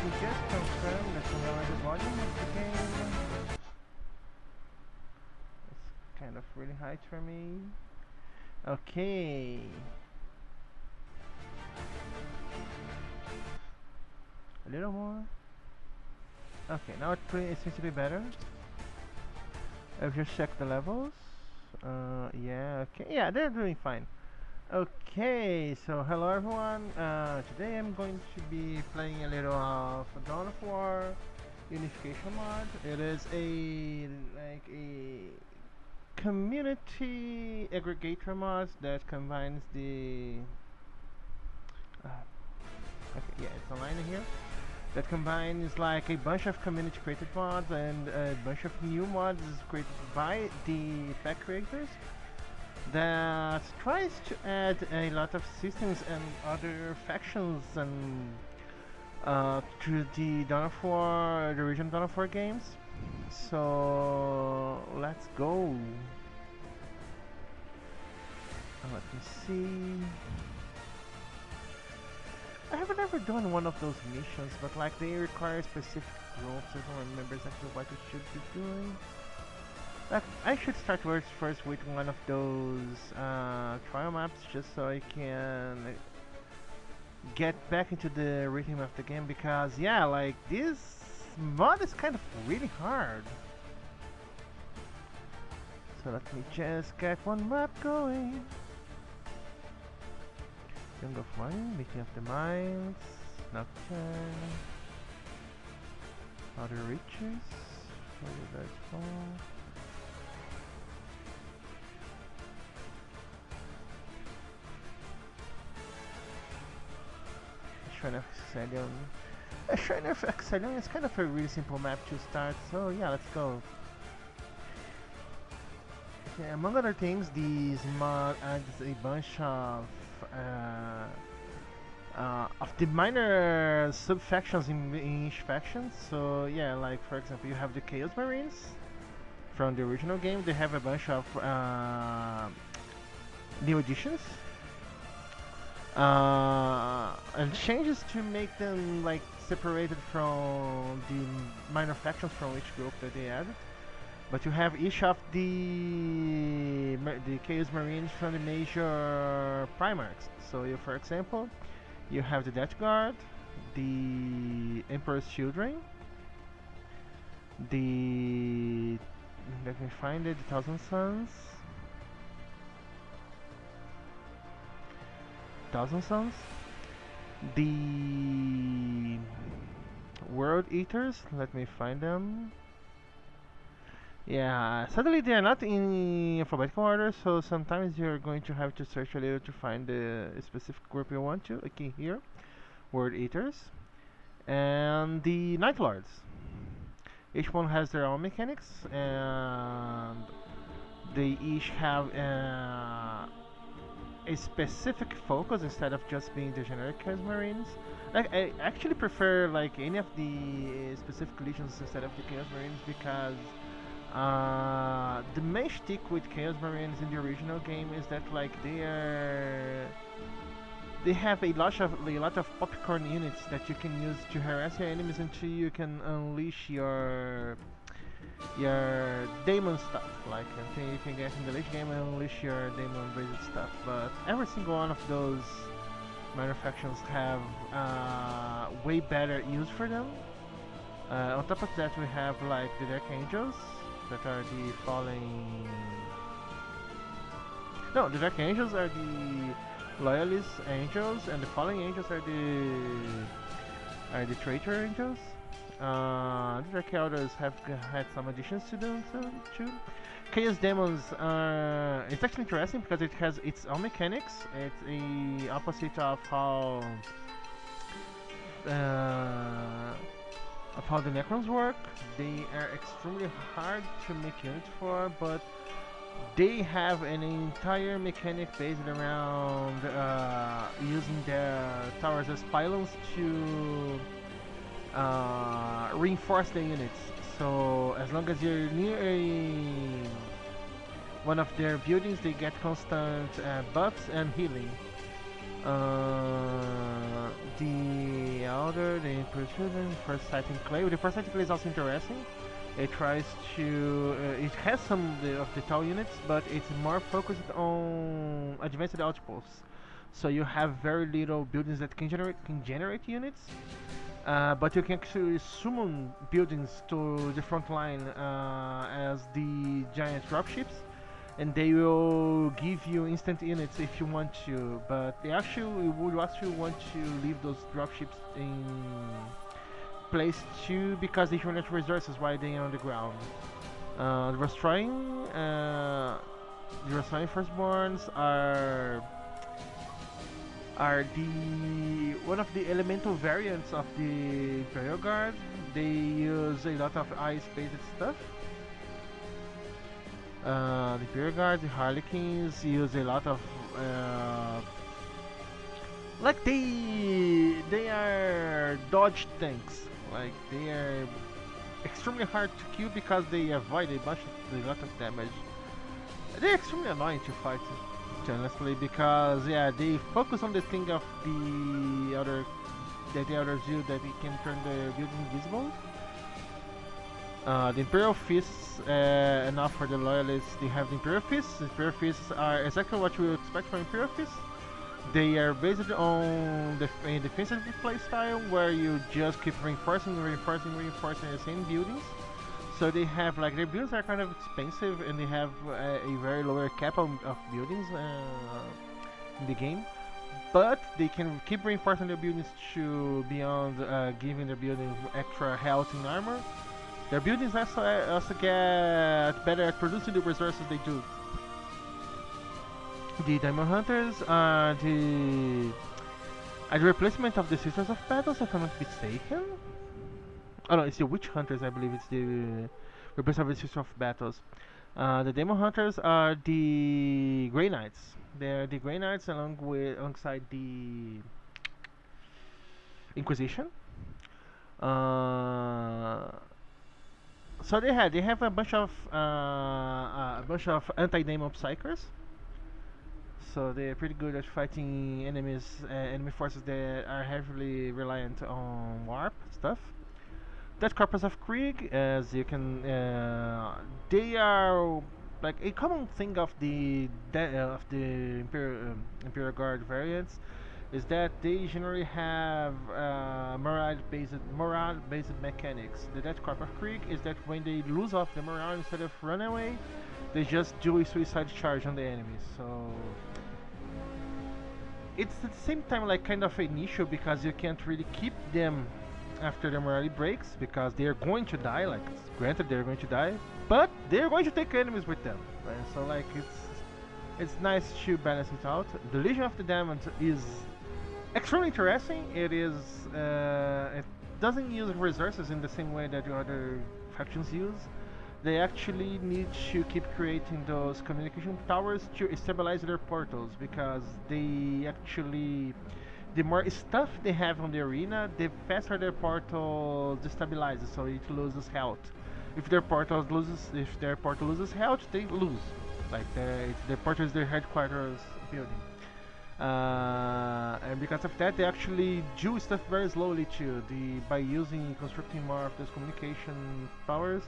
me just confirm that you know the volume of the game. It's kind of really high for me. Okay. A little more. Okay, now it seems to be better. I've just checked the levels. Yeah, okay. Yeah, they're doing fine. Okay, so hello everyone. Today I'm going to be playing a little of Dawn of War Unification mod. It is a community aggregator mod that combines the okay, yeah, it's online here. That combines like a bunch of community created mods and a bunch of new mods created by the pack creators that tries to add a lot of systems and other factions and to the Dawn of War, the original Dawn of War games. So let's go. Let me see. I have never done one of those missions, but like they require specific groups. I don't remember exactly what I should be doing. Like, I should start first with one of those trial maps just so I can get back into the rhythm of the game because yeah, like this mod is kind of really hard. So let me just get one map going. Young of Mine, Making of the Mines, Nocturne, Outer Reaches, Further Fall. Shrine of Excellion. Shrine of Excellion is kind of a really simple map to start, so yeah, let's go. Okay, among other things, this mod adds a bunch of the minor sub-factions in each faction. So yeah, like for example, you have the Chaos Marines from the original game. They have a bunch of new additions and changes to make them like separated from the minor factions from each group that they added. But you have each of the Chaos Marines from the major Primarchs. So you, for example, you have the Death Guard, the Emperor's Children, the let me find it, the Thousand Sons, the World Eaters. Let me find them. Yeah, sadly they are not in alphabetical order, so sometimes you're going to have to search a little to find the specific group you want to. Okay, here, Word Eaters, and the Night Lords. Each one has their own mechanics, and they each have a specific focus instead of just being the generic Chaos Marines. Like, I actually prefer like any of the specific legions instead of the Chaos Marines because the main shtick with Chaos Marines in the original game is that like they have a lot of popcorn units that you can use to harass your enemies until you can unleash your daemon stuff, like until you can get in the late game and unleash your daemon based stuff. But every single one of those minor factions have way better use for them. On top of that, we have like the Dark Angels that are the falling. No, the Dark Angels are the Loyalist Angels, and the Falling Angels are the Traitor Angels. The Dark Elders have had some additions to them too. Chaos Demons are. It's actually interesting because it has its own mechanics. It's the opposite of how the Necrons work. They are extremely hard to make units for, but they have an entire mechanic based around using their towers as pylons to reinforce the units. So as long as you're near one of their buildings, they get constant buffs and healing. The Elder, the Protrusion, First Sight in Clay. The First Sight in Clay is also interesting. It tries to. It has some of the tall units, but it's more focused on advanced outposts. So you have very little buildings that can generate units, but you can actually summon buildings to the front line as the giant dropships, and they will give you instant units if you want to. But they actually would actually want to leave those dropships in place too because they run out of resources while they are on the ground. The Destroying Firstborns are the one of the elemental variants of the Imperial Guard. They use a lot of ice-based stuff. The Imperial Guard, the Harlequins use a lot of like they are dodge tanks. Like they are extremely hard to kill because they avoid a lot of damage. They're extremely annoying to fight, honestly, because yeah, they focus on the thing of the others do that they can turn the building invisible. The Imperial Fists, enough for the loyalists, they have the Imperial Fists. The Imperial Fists are exactly what you would expect from Imperial Fists. They are based on a defensive playstyle where you just keep reinforcing the same buildings. So they have like their builds are kind of expensive and they have a very lower cap of buildings in the game. But they can keep reinforcing their buildings to beyond giving their buildings extra health and armor. Their buildings also get better at producing the resources they do. The Diamond Hunters are the replacement of the Sisters of Battles, if I'm not mistaken. Oh no, it's the Witch Hunters, I believe it's the replacement of the Sisters of Battles. The Demon Hunters are the Grey Knights. They're the Grey Knights alongside the Inquisition. So they have a bunch of anti-demon psychers. So they're pretty good at fighting enemy forces that are heavily reliant on warp stuff. That Corpus of Krieg, as you can, they are like a common thing of the Imperial Guard variants, is that they generally have morale-based mechanics. The Death Corp of Krieg is that when they lose off the morale instead of run away, they just do a suicide charge on the enemies. So it's at the same time like kind of an issue because you can't really keep them after the morale breaks because they're going to die. Like granted, they're going to die, but they're going to take enemies with them. Right? So like it's nice to balance it out. The Legion of the Damned is extremely interesting. It doesn't use resources in the same way that the other factions use. They actually need to keep creating those communication towers to stabilize their portals because the more stuff they have on the arena, the faster their portal destabilizes, so it loses health. If their portal loses health, they lose. Like their portal is their headquarters building. And because of that, they actually do stuff very slowly too. By constructing more of those communication powers,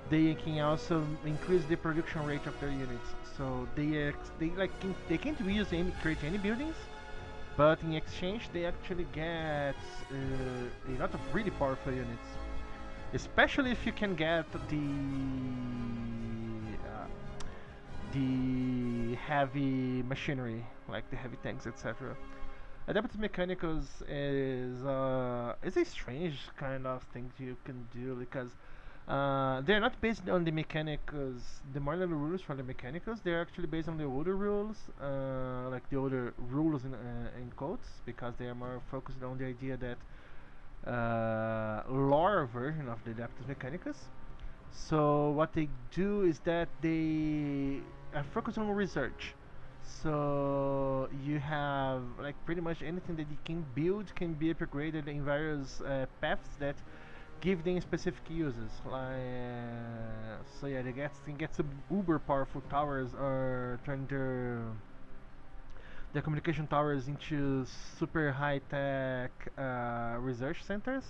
they can also increase the production rate of their units. So they can't create any buildings, but in exchange they actually get a lot of really powerful units. Especially if you can get the heavy machinery, like the heavy tanks, etc. Adaptive Mechanicals is a strange kind of thing you can do because they're not based on the mechanicals, the modern rules for the mechanicals. They're actually based on the older rules, like the older rules in quotes, because they are more focused on the idea that lore version of the Adaptive Mechanicus. So what they do is that they focus on research. So you have like pretty much anything that you can build can be upgraded in various paths that give them specific uses. So yeah, they can get some uber powerful towers or turn the communication towers into super high-tech research centers.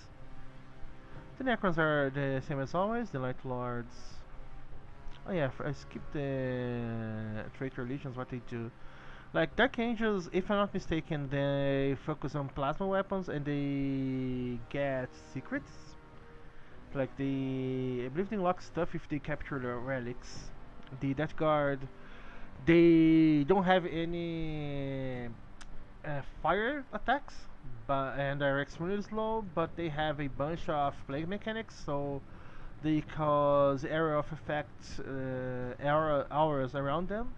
The Necrons are the same as always, the Light Lords. Oh yeah, I skipped the Traitor Legions, what they do. Like Dark Angels, if I'm not mistaken, they focus on plasma weapons and they get secrets. Like I believe they unlock stuff if they capture the relics. The Death Guard, they don't have any fire attacks, but and they're extremely slow. But they have a bunch of plague mechanics, so they cause area of effect auras around them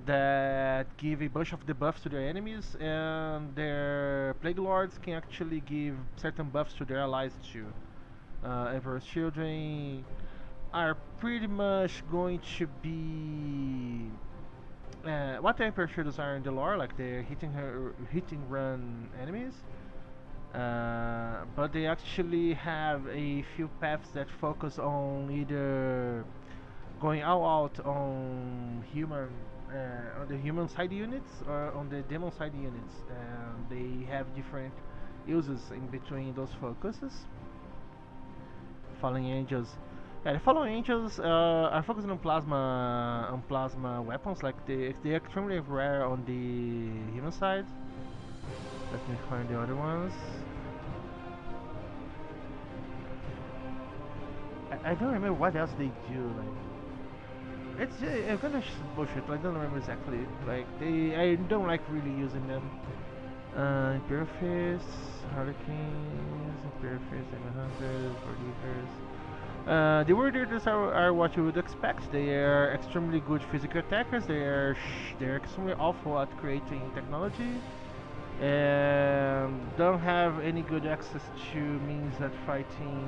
that give a bunch of debuffs to their enemies, and their plague lords can actually give certain buffs to their allies too. Emperor's Children are pretty much going to be what the Emperor's Children are in the lore, like they're hitting run enemies. But they actually have a few paths that focus on either going all out on the human side units or on the demon side units, and they have different uses in between those focuses. Fallen Angels. Yeah, the Fallen Angels are focusing on plasma weapons. Like they're extremely rare on the human side. Let me find the other ones. I don't remember what else they do. Like it's kind of bullshit. I don't remember exactly. Like I don't like really using them. Imperial Fists, Harlequins, Imperial Fists, Demon Hunters, Warriors. The Warriors are what you would expect. They are extremely good physical attackers. They're extremely awful at creating technology, and don't have any good access to means at fighting.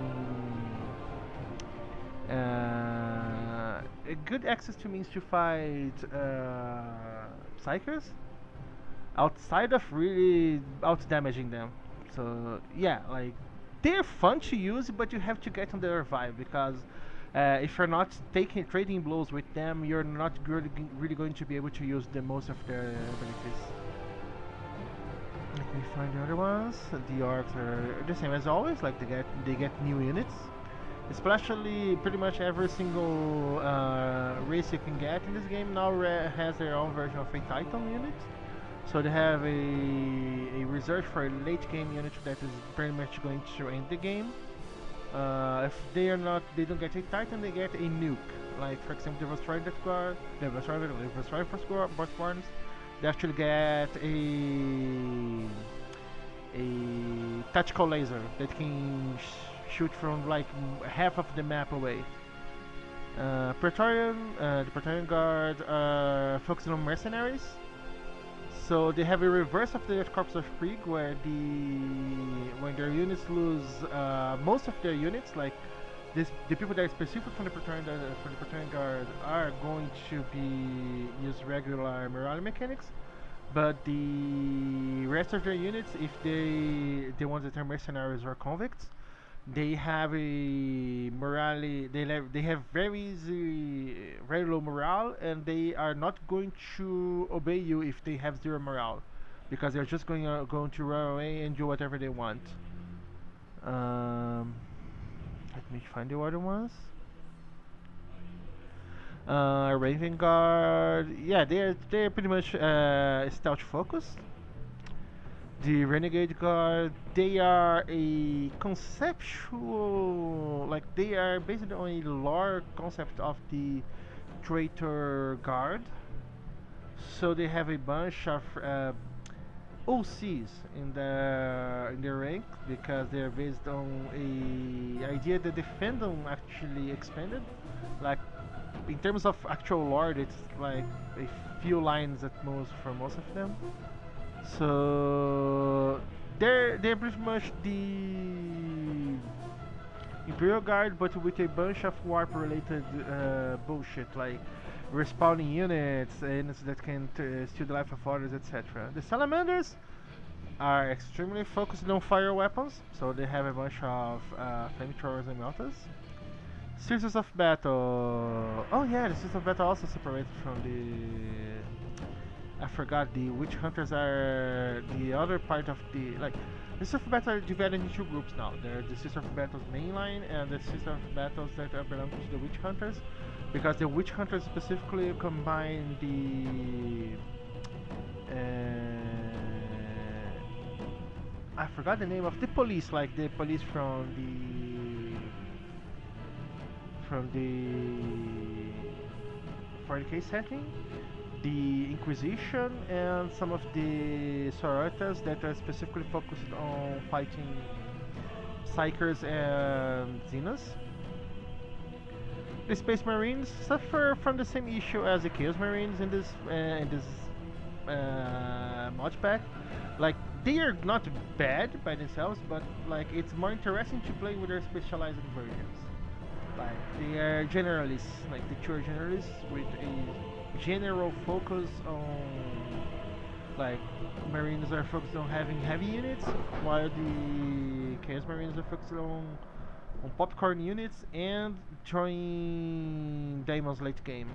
A good access to means to fight psychers outside of really out damaging them. So yeah, like they're fun to use, but you have to get on their vibe because if you're not taking trading blows with them, you're not really going to be able to use the most of their abilities. Let me find the other ones. The orcs are the same as always. Like they get new units. Especially pretty much every single race you can get in this game now has their own version of a Titan unit. So they have a reserve for a late game unit that is pretty much going to end the game. If they don't get a Titan, they get a nuke. Like for example, the Destroyer Guard, the Destroyer Firstborns, they actually get a tactical laser that can shoot from like half of the map away. The Praetorian Guard focusing on mercenaries. So they have a reverse of the Corps of Krieg, where when their units lose most of their units, like the people that are specific from the Praetorian Guard are going to use regular morale mechanics, but the rest of their units, if they want that are mercenaries or convicts, they have a they have very low morale, and they are not going to obey you if they have zero morale, because they're just going to run away and do whatever they want. Um, Let me find the other ones. Raven Guard, yeah, they're pretty much stealth focused. The Renegade Guard, they are a conceptual, like they are based on a lore concept of the Traitor Guard. So they have a bunch of OCs in their rank, because they're based on a idea that the fandom actually expanded. Like in terms of actual lore, it's like a few lines at most for most of them. So they're pretty much the Imperial Guard, but with a bunch of warp related bullshit, like respawning units that can steal the life of others, etc. The Salamanders are extremely focused on fire weapons, so they have a bunch of flamethrowers and melters. Sisters of Battle. Oh yeah, the Sisters of Battle also separated from I forgot, the witch hunters are the other part of the like. The system of battle are divided into two groups now. There's the system of battles mainline and the system of battles that are belong to the witch hunters, because the witch hunters specifically combine the I forgot the name of the police, like the police from the 40k setting, the Inquisition, and some of the sororitas that are specifically focused on fighting Psychers and Xenos. The Space Marines suffer from the same issue as the Chaos Marines in this mod pack. Like, they are not bad by themselves, but like it's more interesting to play with their specialized versions. Like, they are generalists, like the two are generalists with a general focus on, like, Marines are focused on having heavy units, while the Chaos Marines are focused on popcorn units and throwing demons late game.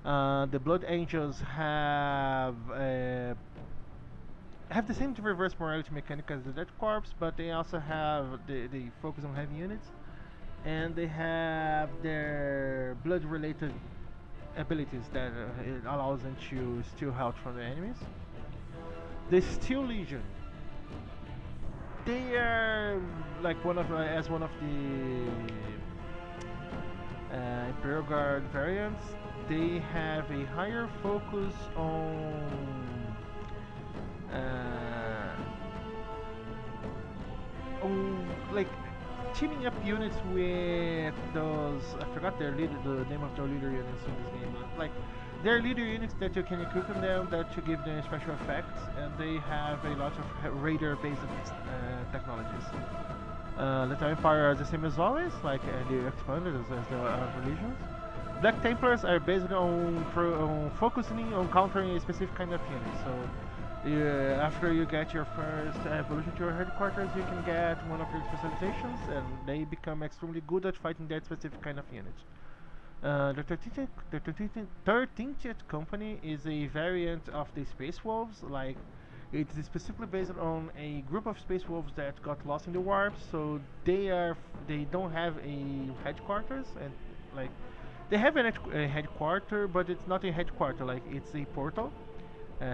The Blood Angels have the same reverse morality mechanic as the Dead Corps, but they also have they focus on heavy units, and they have their blood related abilities that it allows them to steal health from the enemies. The Steel Legion, they are like one of the Imperial Guard variants. They have a higher focus uh, on like teaming up units with those. I forgot the name of their leader units in this game. Like, they're leader units that you can equip in them that to give them special effects, and they have a lot of radar-based technologies. The Time Empire is the same as always, like they expanded as the religions. Black Templars are based on focusing on countering a specific kind of unit. So, after you get your first evolution to your headquarters, you can get one of your specializations, and they become extremely good at fighting that specific kind of unit. The 13th Company is a variant of the Space Wolves. Like, it is specifically based on a group of Space Wolves that got lost in the warp. So they don't have a headquarters, and like they have a headquarter, but it's not a headquarter. Like, it's a portal,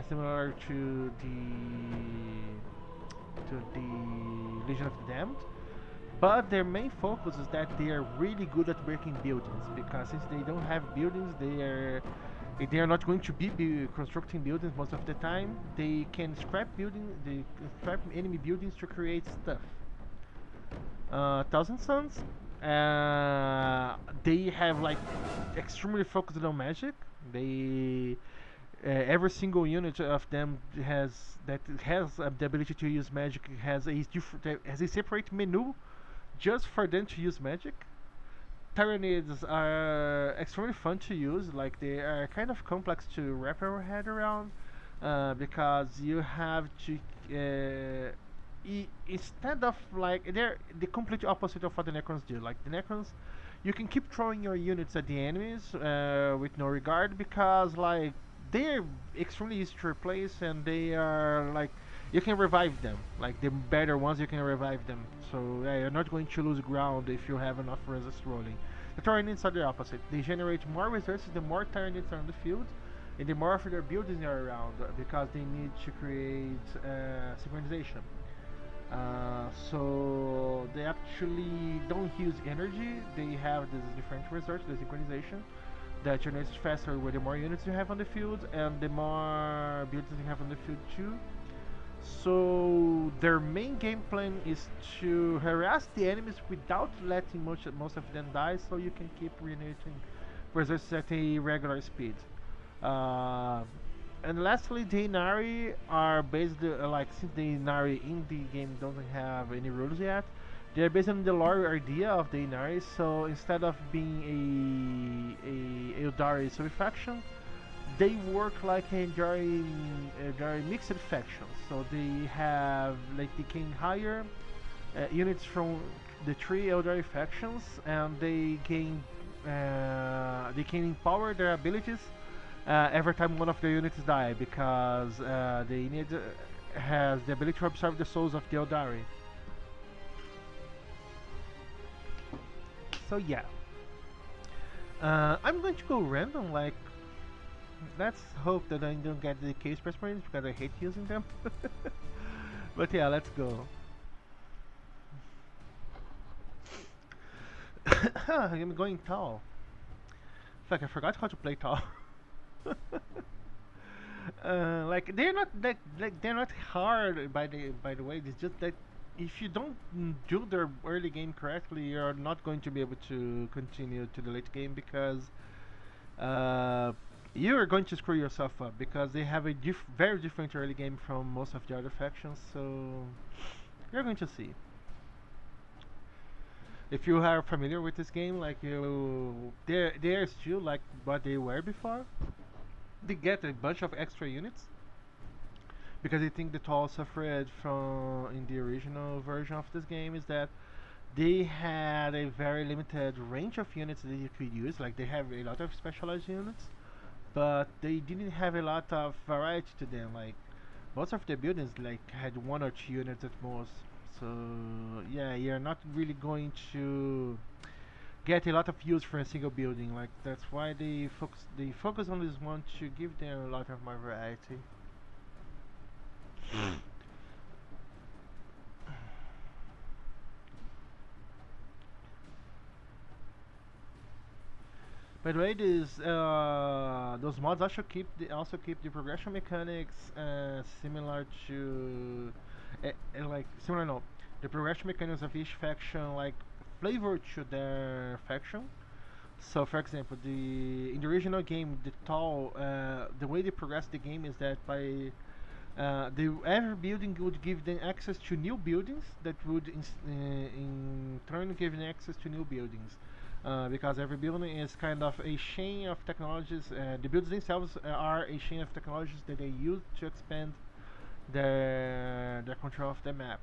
similar to the Legion of the Damned. But their main focus is that they are really good at breaking buildings, because since they don't have buildings, they are not going to be constructing buildings most of the time. They can scrap enemy buildings to create stuff. Thousand Suns, they have like extremely focused on magic. They every single unit of them has the ability to use magic has a separate menu just for them to use magic. Tyranids are extremely fun to use. Like, they are kind of complex to wrap your head around, because you have to instead of like they're the complete opposite of what the Necrons do. Like, the Necrons, you can keep throwing your units at the enemies with no regard, because like they're extremely easy to replace, and they are like you can revive them. Like, the better ones, you can revive them. So yeah, you're not going to lose ground if you have enough resist rolling. The Tyranids are the opposite. They generate more resources the more Tyranids are on the field, and the more of their buildings are around, because they need to create synchronization. So they actually don't use energy. They have this different resource, the synchronization, that generates faster with the more units you have on the field and the more buildings you have on the field too. So their main game plan is to harass the enemies without letting most of them die, so you can keep regenerating resources at a regular speed. Uh, and lastly, the Inari are based like, since the Inari in the game doesn't have any rules yet, they are based on the lore idea of the Inari. So instead of being a Eldari faction, they work like a very mixed faction. So they can hire units from the three Eldari factions, and they can empower their abilities every time one of the units die, because the unit has the ability to absorb the souls of the Eldari. So yeah, I'm going to go random. Like, let's hope that I don't get the case press marines because I hate using them. But yeah, let's go. I'm going tall. Fuck, I forgot how to play tall. Like they're not hard by the way. It's just that if you don't do the early game correctly, you're not going to be able to continue to the late game because uh, you are going to screw yourself up because they have a very different early game from most of the other factions. So you're going to see. If you are familiar with this game, like they're still like what they were before. They get a bunch of extra units because I think the Tall suffered from in the original version of this game is that they had a very limited range of units that you could use. Like they have a lot of specialized units, but they didn't have a lot of variety to them. Like most of the buildings like had one or two units at most. So yeah, you're not really going to get a lot of use for a single building. Like that's why they focus on this one to give them a lot of more variety. By the way, those mods also keep the progression mechanics similar to like similar no, the progression mechanics of each faction like flavor to their faction. So, for example, in the original game, the way they progress the game is that by every building would give them access to new buildings that would in turn give them access to new buildings. Because every building is kind of a chain of technologies. The buildings themselves are a chain of technologies that they use to expand their control of the map.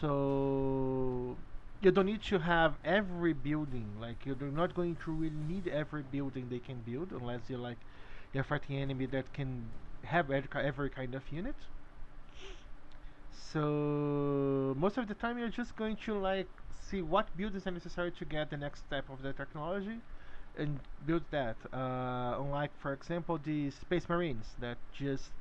So you don't need to have every building. Like you're not going to really need every building they can build unless you're fighting enemy that can have every kind of unit. So most of the time you're just going to like see what buildings are necessary to get the next step of the technology and build that. Unlike for example the Space Marines that just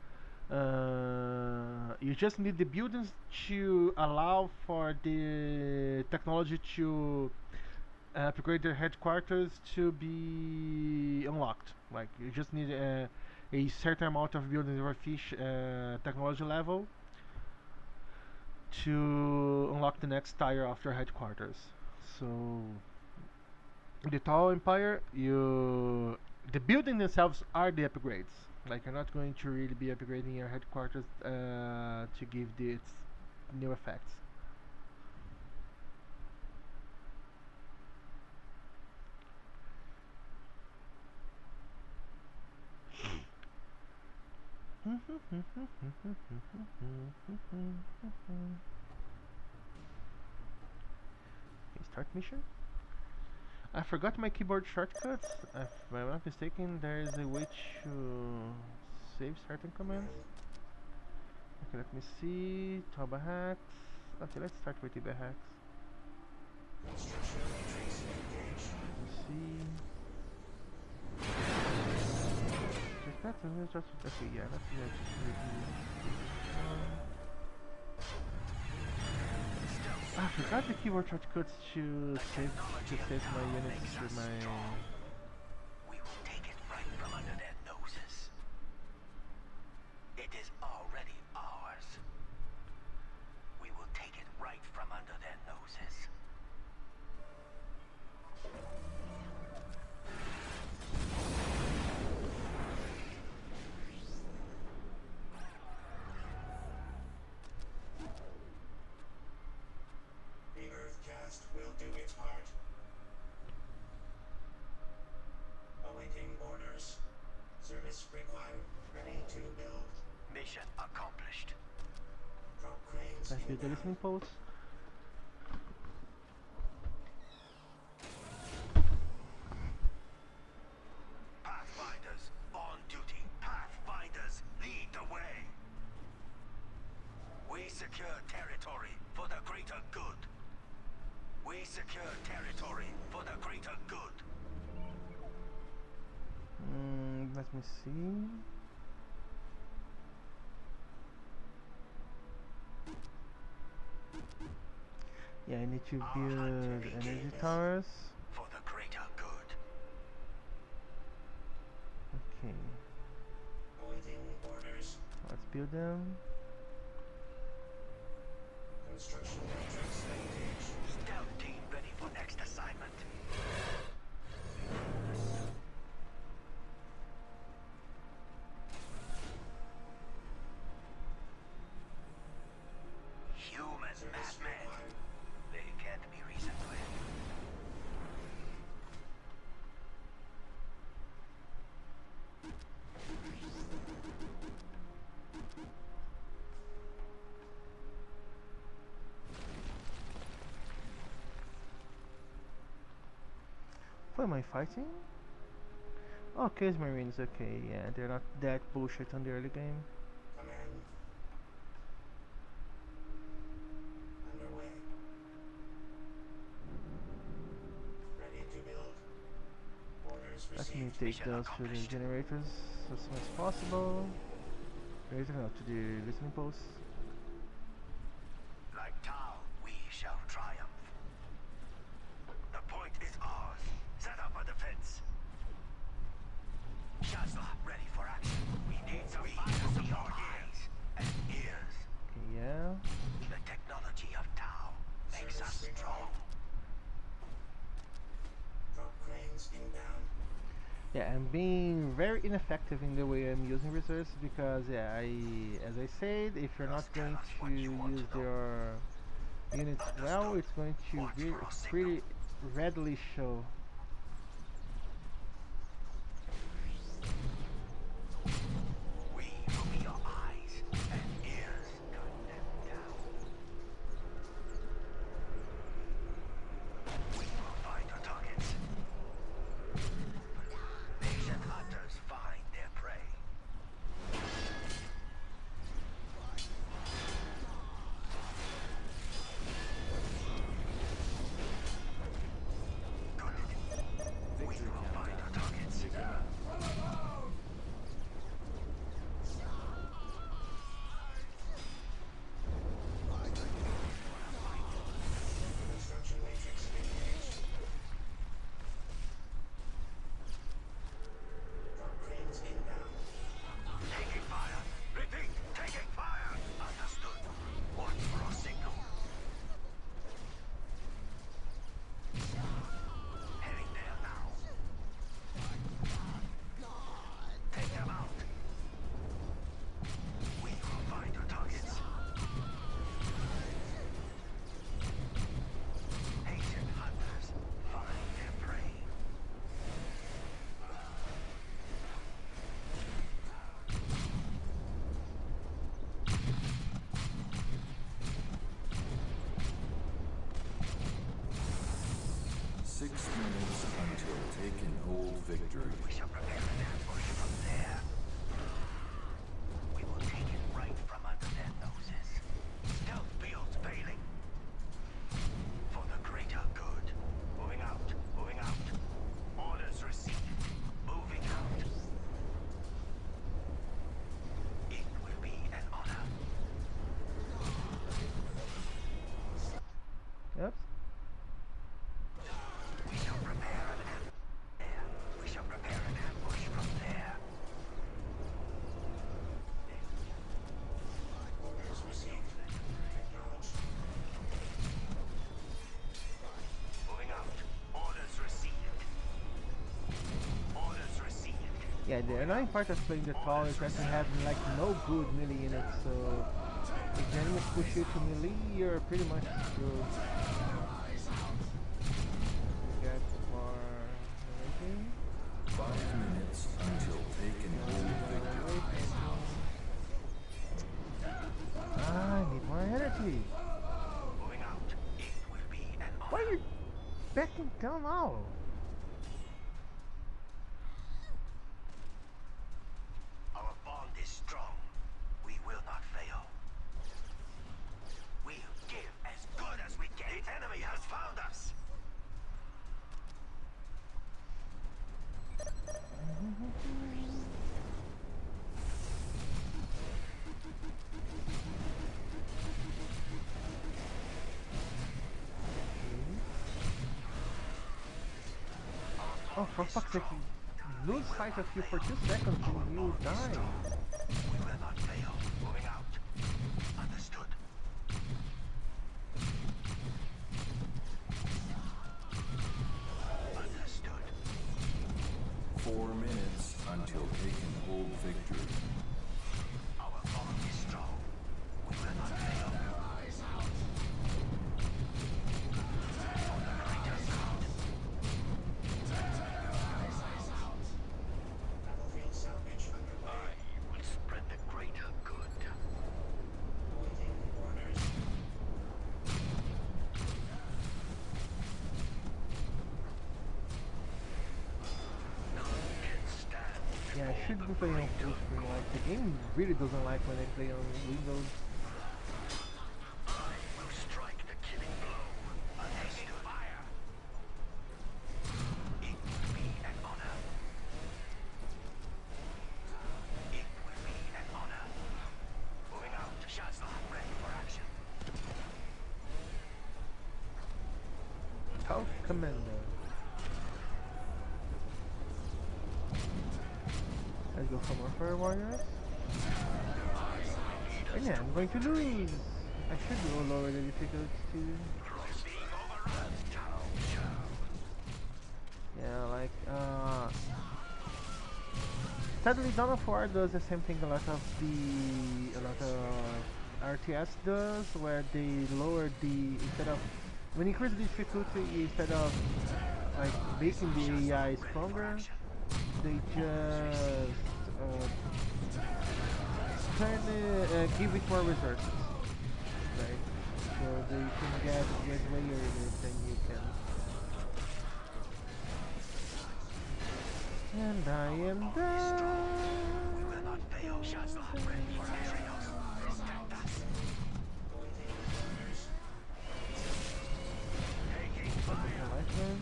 you just need the buildings to allow for the technology to upgrade their headquarters to be unlocked. Like you just need a certain amount of buildings or fish technology level to unlock the next tier of their headquarters. So the Tall Empire, the buildings themselves are the upgrades. Like you're not going to really be upgrading your headquarters to give its new effects. Okay, start mission. I forgot my keyboard shortcuts. If I'm not mistaken, there is a way to save certain commands. Okay, let me see. Taba hacks. Okay, let's start with Taba hacks. Let me see. Just okay, yeah, let's do I forgot the keyboard shortcuts to save my units to my. We will take it right from under their noses. It is already ours. We will take it right from under their noses. The Earthcast will do its part. Awaiting orders. Service required. Ready to build. Mission accomplished. Drop cranes Let's do the listening post. Pathfinders on duty. We secure territory for the greater good. Let me see. Yeah, I need to build energy towers. For the greater good. Okay, Awaiting orders. let's build them. Construction matrix engaged. Stealth team ready for next assignment. Human Service madmen. required. They can't be reasoned with. Who am I fighting? Oh, Case Marines, okay, yeah, they're not that bullshit on the early game. Command. Underway. Ready to build. Orders Let me received. take Mission those to the accomplished. generators as soon as possible. Generator, no, to the listening post. Like Tau, we shall triumph. The point is ours. Set up a defense. Shazla, ready for action. We need some fire support eyes and ears. Okay, yeah. The technology of Tau makes us Service strong. Drop cranes inbound. Yeah, I'm being very ineffective in the way I'm using reserves because, yeah, as I said, if you're not Just tell going us to what you want use to know. your units well, it's going to Watch be for a signal. pretty readily show. We will be your eyes and ears. Gun them down. We will find our targets. Patient hunters find their prey. Good. We will find our targets. Construction matrix engaged. Drop cranes inbound. Taking fire. Repeat, taking fire. Understood. Watch for a signal. Heading there now. Take them out. We will find our targets. Patient hunters find their prey. Six minutes until taken hold victory. We shall prepare an ambush from there. We will take it right from under their noses. Stealth fields failing. For the greater good. Moving out, moving out. Orders received. Moving out. It will be an honor. Yep. We shall prepare an ambush there. We shall prepare an ambush from there. Orders received. Acknowledged. Moving out. Orders received. Orders received. Yeah, the annoying part of playing the tall is that you have like no good melee units, so if the enemies push you to melee, you're pretty much screwed. Get for anything. 5 minutes until taken hold victory. I need more energy. Moving out. It will be an honor. Why are you backing down now? Our bond is strong. We will not fail. We'll give as good as we get. The enemy has found us. Oh, for fuck's sake, lose sight of you for 2 seconds and you die. We will not fail. Moving out. Understood. Understood. 4 minutes until they can hold victory. Our bond is strong. We will not fail. For the greater good. Battlefield salvage underway. I will spread the greater good. Awaiting orders. None can stand Yeah, I should be playing on full screen. Like, the game really doesn't like when I play on Windows. I will strike the killing blow. Understood. Fire. It will be an honor. It will be an honor. Moving out to Shazla, ready for action. House Commander. Let's go for more Fire Warriors. And yeah, I'm going to lose. I should go lower the difficulty too. Being overrun. Yeah, like, sadly, Dawn of War does the same thing a lot of RTS does, where they lower the, instead of, when you increase the difficulty, instead of like making the AI stronger, they just give it more resources, right? So they can get way earlier than you can. And I am done. We will not fail. Shazla, ready for action. Protect us. Awaiting orders. Taking My lifeline.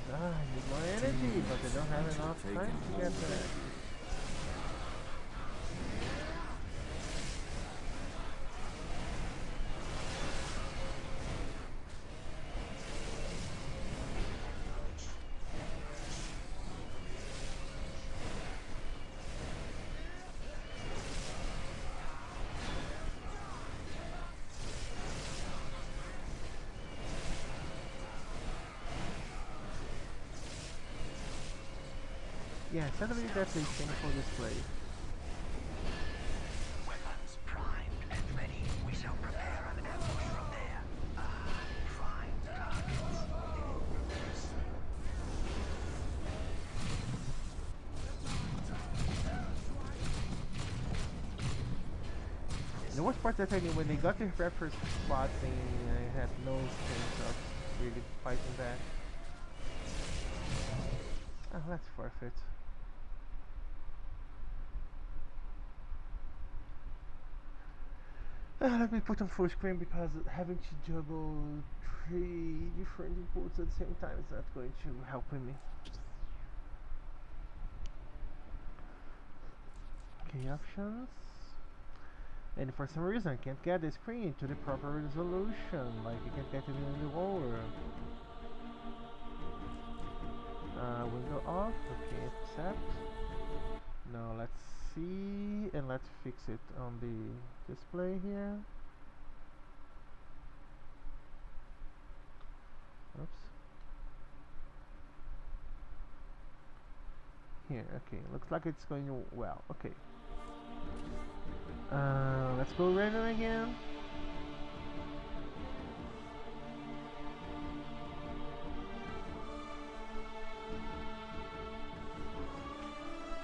I need more energy, but I don't have enough time to get that. Yeah, suddenly that's a painful display. weapons primed and ready. We shall prepare an ambush from there. Prime targets. The worst part is that when they got their first spot, I had no chance of really fighting back. Oh, let's forfeit. Let me put on full screen because having to juggle 3 different inputs at the same time is not going to help me. Okay, options. And for some reason I can't get the screen to the proper resolution, like I can't get it any lower. Window off, okay, accept. Now let's see, and let's fix it on the display here. Oops. Here, okay, looks like it's going well, okay. Let's go random again.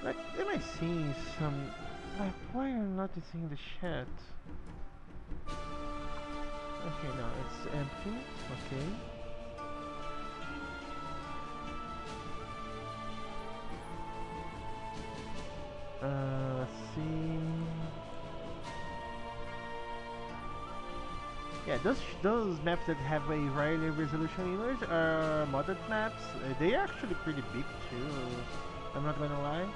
Like, am I seeing some... Like, why am I not seeing the chat? Okay, now it's empty. Okay. Let's see. Yeah, those maps that have a rarely resolution image are modded maps. They are actually pretty big too. I'm not gonna lie.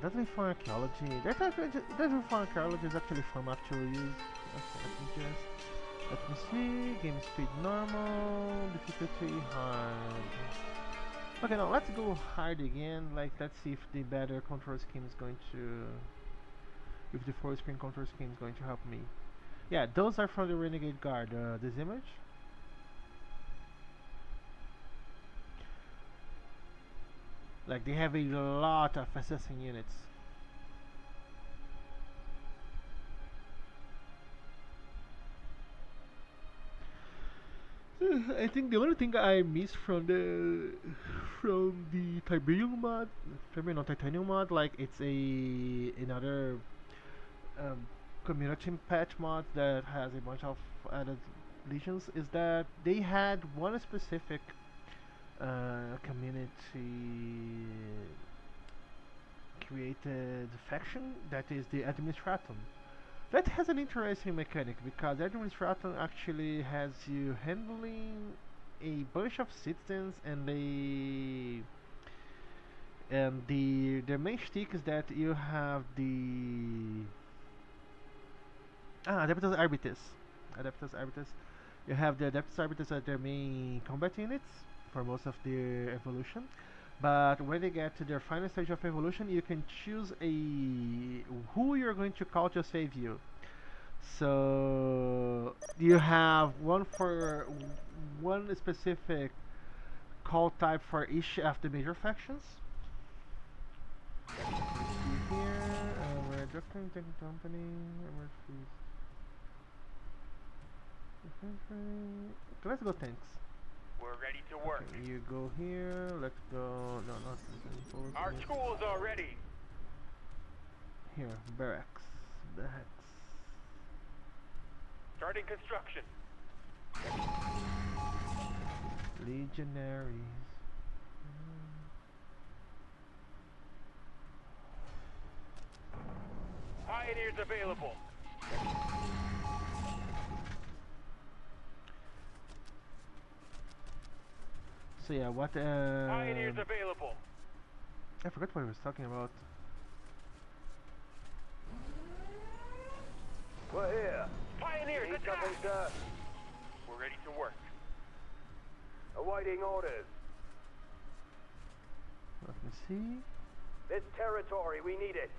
Deadly for archaeology. Deadly for archaeology is actually fun to use. Okay, let me see. Game speed normal, difficulty hard. Okay, now let's go hard again. Like, let's see if the better control scheme is going to, if the full screen control scheme is going to help me. Yeah, those are from the Renegade Guard. This image. Like, they have a lot of assessing units. I think the only thing I miss from the Titanium mod, like it's another um, community patch mod that has a bunch of added legions, is that they had one specific community created faction that is the Administratum. That has an interesting mechanic because Administratum actually has you handling a bunch of citizens, and the main shtick is that you have the Adeptus Arbites. Adeptus Arbites. You have the Adeptus Arbites as their main combat units for most of their evolution. But when they get to their final stage of evolution, you can choose who you're going to call to save you. So you have one specific call type for each of the major factions. Let's see here, we're adjusting the company. Okay, let's go tanks. We're ready to work. Okay, you go here. Let's go. No, not forward. Our tools are ready. Here, barracks. Starting construction. Legionaries. Pioneers available. So yeah, what Pioneers available. I forgot what I was talking about. We're here. Pioneers, Need attack! something, sir? We're ready to work. Awaiting orders. Let me see. This territory, we need it.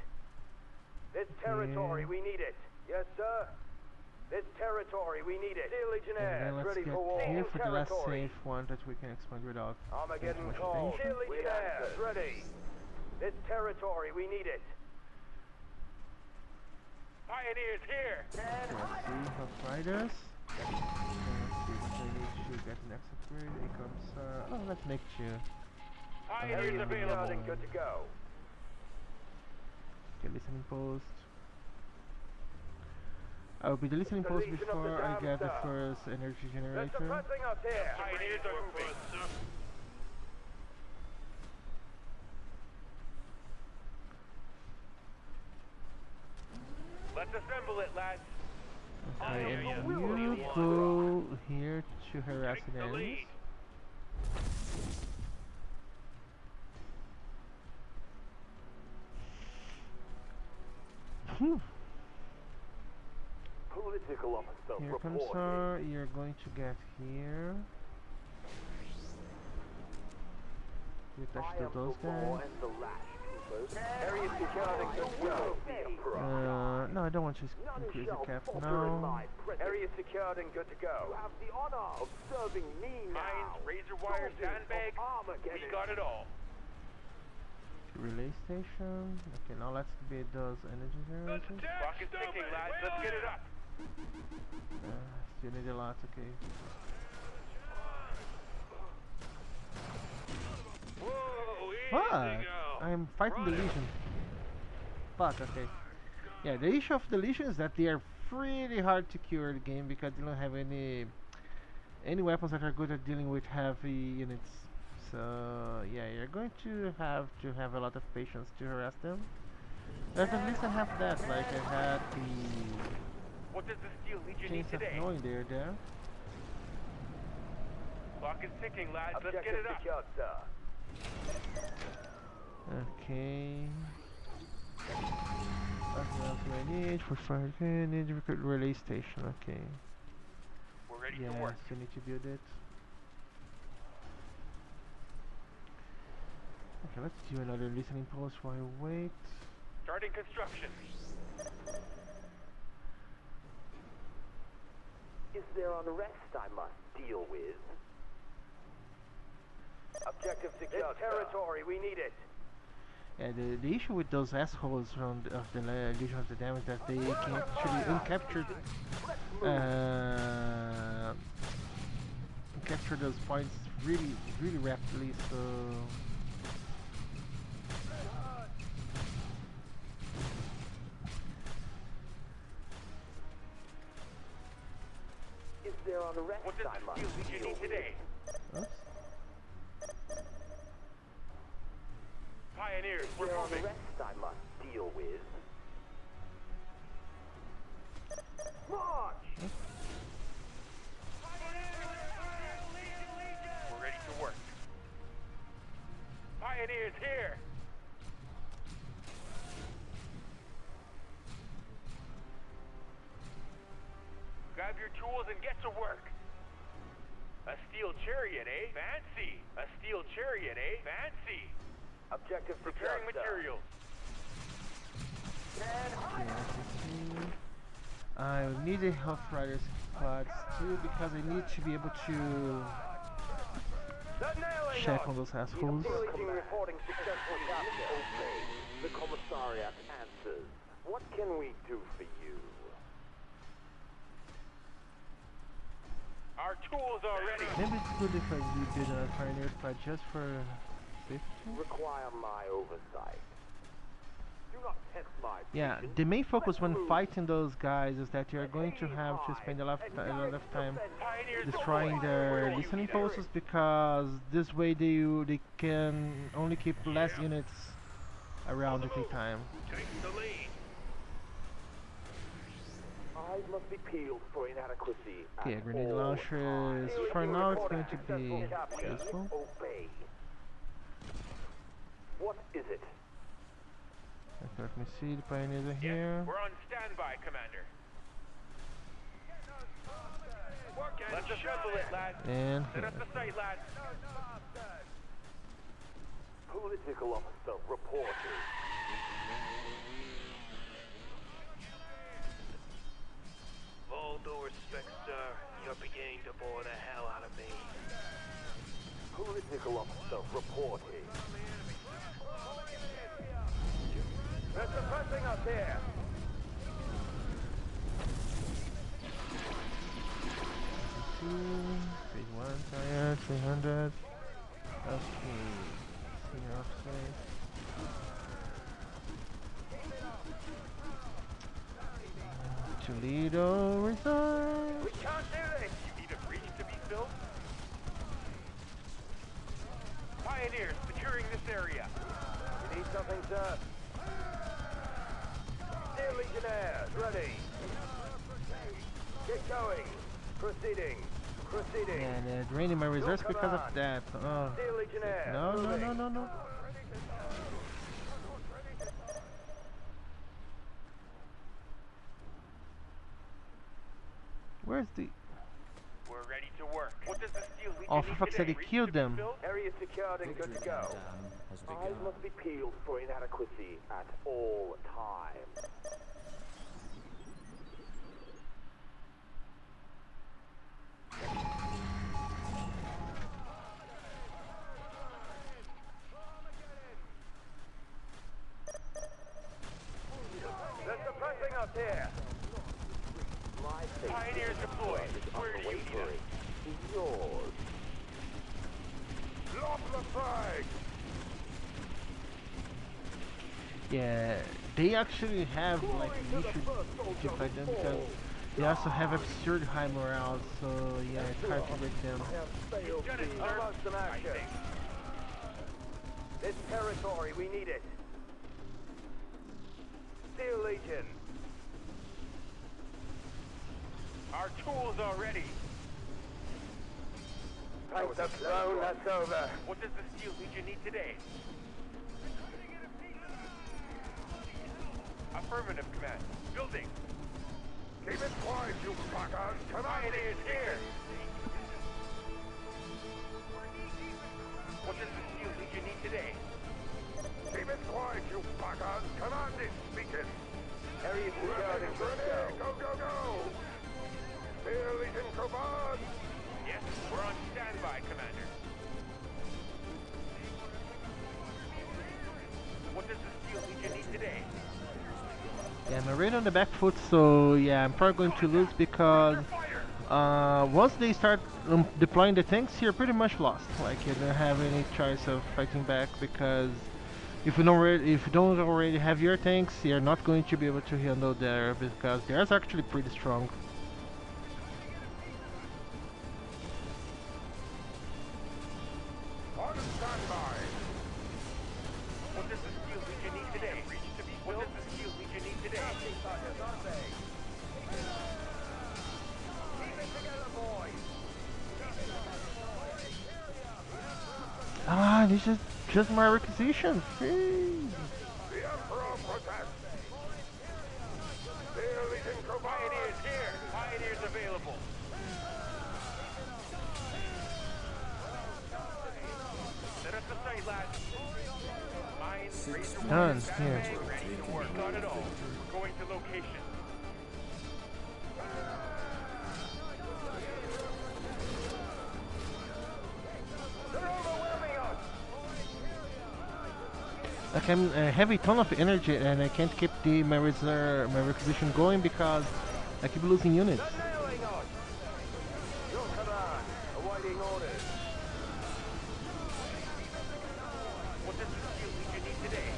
This territory, we need it. Yes, sir. This territory, we need it. Dear And Legionnaires, then let's ready get for war. here for the last Territory. safe one that we can expand without. Armageddon much call. attention. Dear Legionnaires, ready. This territory, we need it. Pioneers here. Let's see, Rough Riders. Let's see what I need to get the next upgrade. Here comes, let's make two. Pioneers Area available. secured and good to go. Okay, listening post. I'll be the listening post Legion of the before I Damned get the Star. first energy They're generator. suppressing us here. Pioneers are moving. Let's assemble it, lads. Okay, and yeah. you go here to harass Take the the enemies. lead. Whew. Political officer Here comes you're going to get here. You attach to those guys. Area secured and good to go. No, I don't want to increase the cap now. Area secured and good to go. You have the honor of serving me now. Mines, razor wire, sandbags. We got it all. Relay station. Okay, now let's beat those energy generators. Clock is ticking, lads. Let's get it up. Still need a lot, okay. Whoa, easy Fuck! go. I'm fighting the Legion. Fuck, okay. Yeah, the issue of the Legion is that they are pretty hard to cure the game because they don't have any weapons that are good at dealing with heavy units. So yeah, you're going to have a lot of patience to harass them. But at least I have that, like I had the What does the Steel Legion need chains of today? knowing they're there. Clock is ticking, lads. Let's get Objective it up. secured, sir. Okay. Siege for fire need recruit relay station. Okay. We're ready to Yeah, work. still need to build it. Okay, let's do another listening post while I wait. Starting construction. Is there unrest I must deal with? Objective secured. Territory, we need it. Yeah, the issue with those assholes around of the Legion of the Damned is that they can actually capture those points really rapidly. So Is there unrest What does I the must Steel Legion deal need with? today? oops. Pioneers, Is we're there moving. unrest I must deal with? March! We're ready to work. Pioneers here. Grab your tools and get to work. A steel chariot, eh? Fancy. A steel chariot, eh? Fancy. Objective Preparing secured, sir. materials. Yeah, I need a Health Riders pods too because I need to be able to check on those assholes. Legion reporting successful capture. Okay. The commissariat answers. What can we do for you? Our tools are ready. Maybe it's good if I rebuild a Pioneer pod just for safety. Require my oversight. Do not test my Yeah, patience. the main focus when fighting those guys is that you're going to have to spend a lot of time Pioneers destroying deployed. their Where do you listening need it? posts because this way they can only keep less units around at a time. Take the lead. Eyes must be peeled for inadequacy. Okay, at grenade all launchers. times. For now, it's Reporting going to successful be capture. useful. Obey. What is it? Okay, let me see. The pioneers are Yes, here. we're on standby, Commander. Let's assemble it, lads. And Set up the site, lads. Political officer reporting. All due respect, sir, you're beginning to bore the hell out of me. Political officer reporting. They're suppressing us here. Phase 1, tire, 300. Okay. Senior offset. Toledo Resort. We can't do this. You need a breach to be filled? Pioneers securing this area. You need something, sir? Dear Legionnaires, ready. Get going. Proceeding. Proceeding. And draining my reserves because of that. Oh. Dear Legionnaires, No, no, moving. no, no, no. Where's the... We're ready to work. What does the Steel Legion Oh, for need fuck's sake, today? they Breach killed to be them. filled? Area secured and good to go. Has Eyes begun. must be peeled for inadequacy at all times. They're suppressing us here. My safety Pioneers deployed. is Where do you need us? unwavering. Is yours. Lob the flag! Yeah, they actually have like an issue to fight them because they also have absurd high morale, so yeah, it's hard to break them. Get it, sir. Almost some I action. think. This territory, we need it. Steel Legion. Our tools are ready. Thanks, that's thrown, that's over. What does the Steel Legion need today? Affirmative, command. Building. Keep it quiet, you fuckers! Commanding is here! What does the Steel Legion need today? Keep it quiet, you fuckers! Commanding speaking! Area Ready, go, go, go! Steel Legion command! Yes, we're on standby, Commander. What does the Steel Legion need today? Yeah, I'm right on the back foot, so yeah, I'm probably going to lose because once they start deploying the tanks, you're pretty much lost. Like you don't have any choice of fighting back because if you don't already have your tanks, you're not going to be able to handle there because theirs are actually pretty strong. On standby! What does the Steel Legion need today? What does the Steel Legion need today? Ah, this is just my requisition. The Emperor protects! Steel Legion command! Pioneers here! Pioneers available! Set up the site, lads. Mines, razor wire, Done. sandbag, Here. ready to work. Got it all. We're going to location. They're overwhelming us! Like I have a ton of energy and I can't keep my requisition going because I keep losing units. Nailing us! Your command, awaiting orders. What does the Steel Legion need today?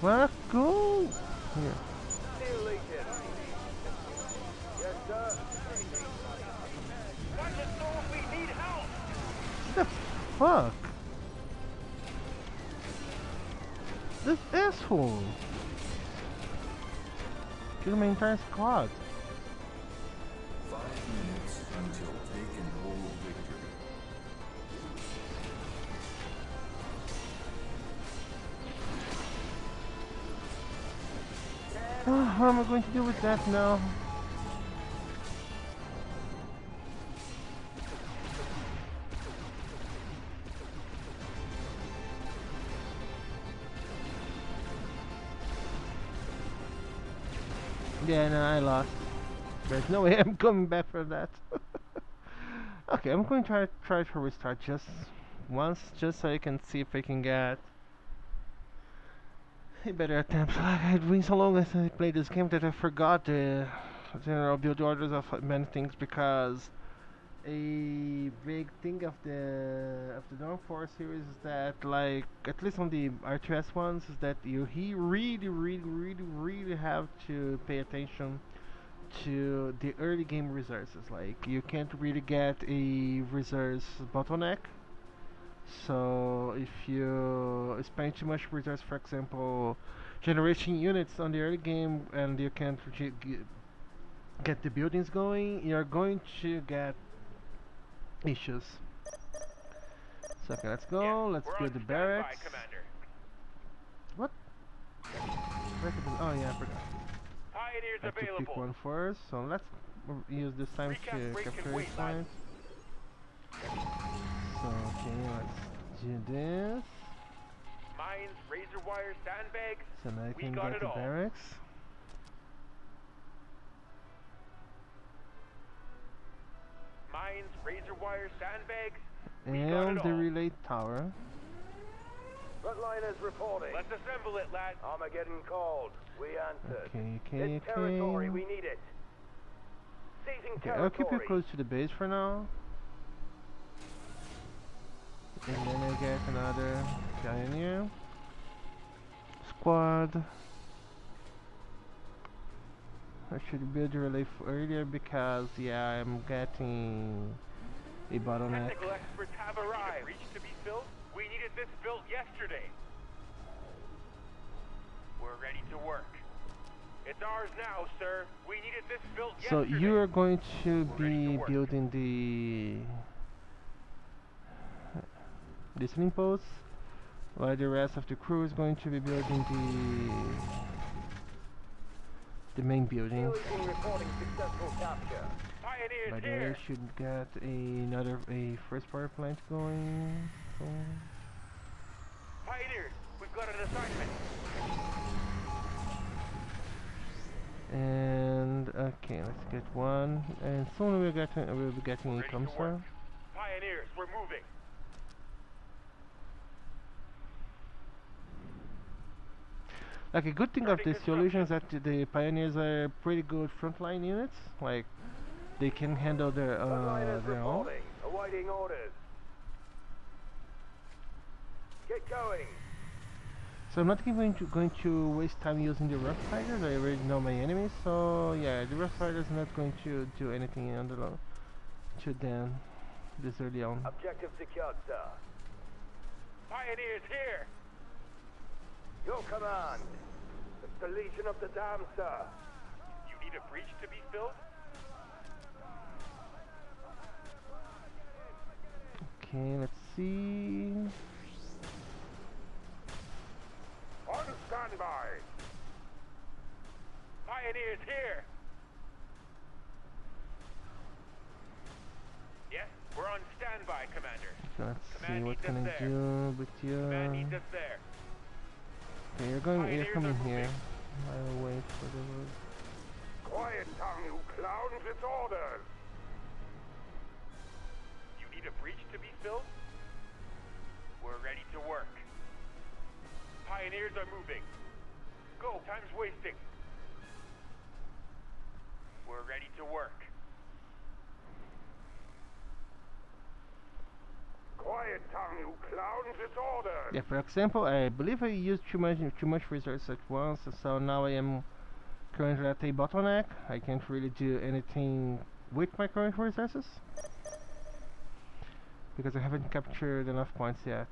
Well, go here. Steel Legion. Yes, sir. Let us know if we need help! The fuck? This asshole. Kill my entire squad. 5 minutes until take and hold victory. What am I going to do with that now? Yeah, no, I lost. There's no way I'm coming back from that. Okay, I'm going to try to restart just once, just so I can see if I can get a better attempt. Like, I've been so long as I played this game that I forgot the general build orders of many things because a big thing of the Dawn Force series is that, like, at least on the RTS ones, is that he really have to pay attention to the early game resources. Like, you can't really get a resource bottleneck. So if you spend too much resource, for example, generation units on the early game, and you can't get the buildings going, you're going to get issues. So okay, let's go. Yeah, Let's we're build on the standby, barracks. Commander. What? Oh yeah, I forgot. Pioneers I have to pick available. one first. So let's use this time Recap to break and capture wait, this lads. point. So okay, let's do this. Mines, razor wire, sandbags. So now I We can got get it the all. barracks. Mines, razor wire, sandbags. We got And it the all. relay tower. Frontliners reporting. Let's assemble it, lads. Armageddon called. We answered. Okay. It's territory, we need it. Seizing Okay, I'll keep you territory. close to the base for now. And then I get another pioneer squad. I should build a relay earlier because yeah, I'm getting a bottleneck. Technical experts have arrived. Reach to be filled. We needed this built yesterday. We're ready to work. It's ours now, sir. We needed this built So yesterday. you are going to We're ready to be work. building the listening posts, while the rest of the crew is going to be building the main building. Steel Legion reporting successful capture. Pioneers By the way, here. should get a first power plant going. Pioneers, we've got an assignment. And okay, let's get one. And soon we'll be getting a Ready to comstar. work. Pioneers, we're moving. Like a good thing of Starting this solution is that the pioneers are pretty good frontline units. Like they can handle their Frontliners own. reporting. Awaiting orders. Get going. So I'm not even going to waste time using the rough fighters. I already know my enemies, so yeah, the rough fighters are not going to do anything on the long to them this early on. Objective secured, sir. Pioneers here. Your command. It's the Legion of the Damned, sir. You need a breach to be filled? Okay, let's see. On standby. Pioneers here. Yes, we're on standby, Commander. Let's see Command what needs can us I there. do with you. Command needs us there. Okay, you're Pioneers coming are here. moving. I'll wait for the Quiet tongue, you clowns. It's orders. You need a breach to be filled? We're ready to work. Pioneers are moving. Go, time's wasting. We're ready to work. Quiet tongue, you clowns. It's orders. Yeah, for example, I believe I used too much resources at once, so now I am currently at a bottleneck. I can't really do anything with my current resources because I haven't captured enough points yet.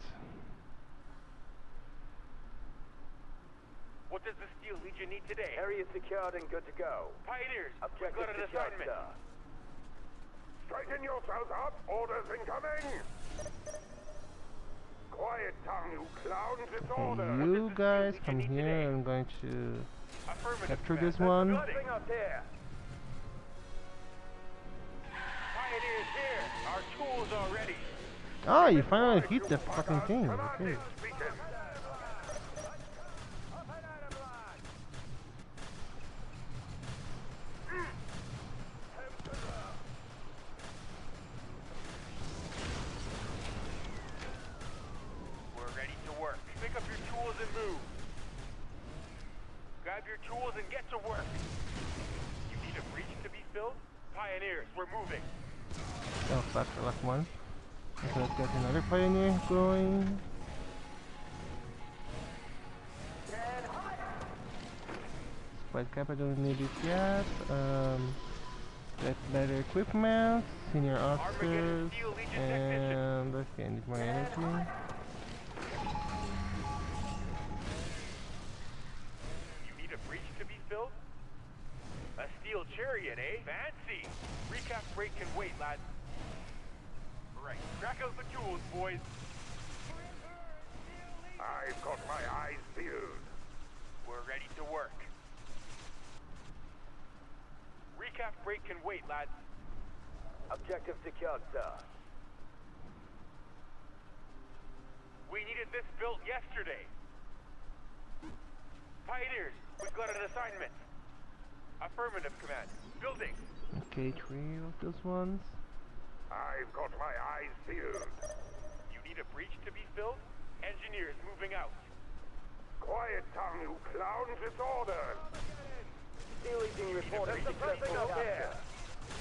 What does the Steel Legion need today? Area secured and good to go. Pioneers, we've Objective got an secured, assignment. sir. Straighten yourselves up. Orders incoming. Quiet tongue, you clowns. It's orders. Okay, you What does the guys Steel come Legion need here. today? I'm going to Affirmative, capture Commander. this one. Nothing up here. Pioneers here. Our tools are ready. Oh, you finally hit the fucking thing. Okay. We're ready to work. Pick up your tools and move. Grab your tools and get to work. You need a breach to be filled? Pioneers, we're moving. Oh, that's the last one. So let's get another pioneer going. Squad cap, I don't need it yet. Get better equipment, senior officers, Steel Legion technician. and okay, I need more energy. You need a breach to be filled? A steel chariot, eh? Fancy! Recap break can wait, lads. Right, crack out the tools, boys. I've got my eyes peeled. We're ready to work. Recap break can wait, lads. Objective secured, sir. We needed this built yesterday. Pioneers, we've got an assignment. Affirmative, Command. Building. Okay, 3 of those ones. I've got my eyes peeled. You need a breach to be filled? Engineers moving out. Quiet tongue, you clowns. It's orders. Steel Legion reporting successful up capture. here.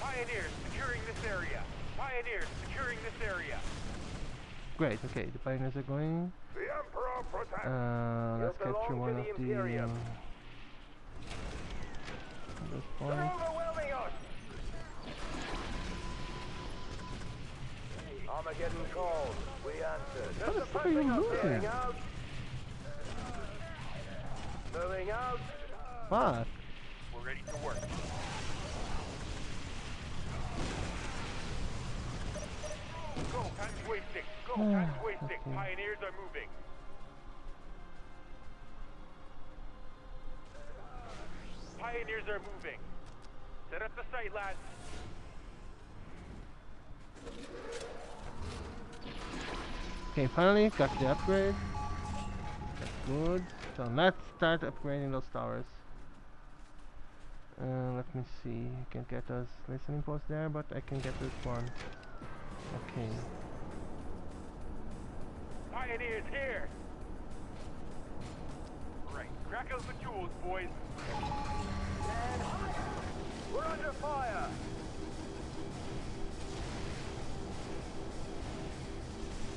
Pioneers securing this area. Pioneers securing this area. Great, okay, the pioneers are going. The Emperor protects. Let's You belong capture to one the of the Imperium. those They're points. overwhelming us. Armageddon called. We answered. How the fuck are you moving? Moving out. Moving out. Fuck. We're ready to work. Go, Time's wasting. Go, time's wasting. Pioneers are moving. Pioneers are moving. Set up the site, lads. Okay, finally got the upgrade. That's good. So let's start upgrading those towers. Let me see. I can get us listening post there, but I can get this one. Okay. Pioneers here. Right, crack out the tools, boys. We're under fire.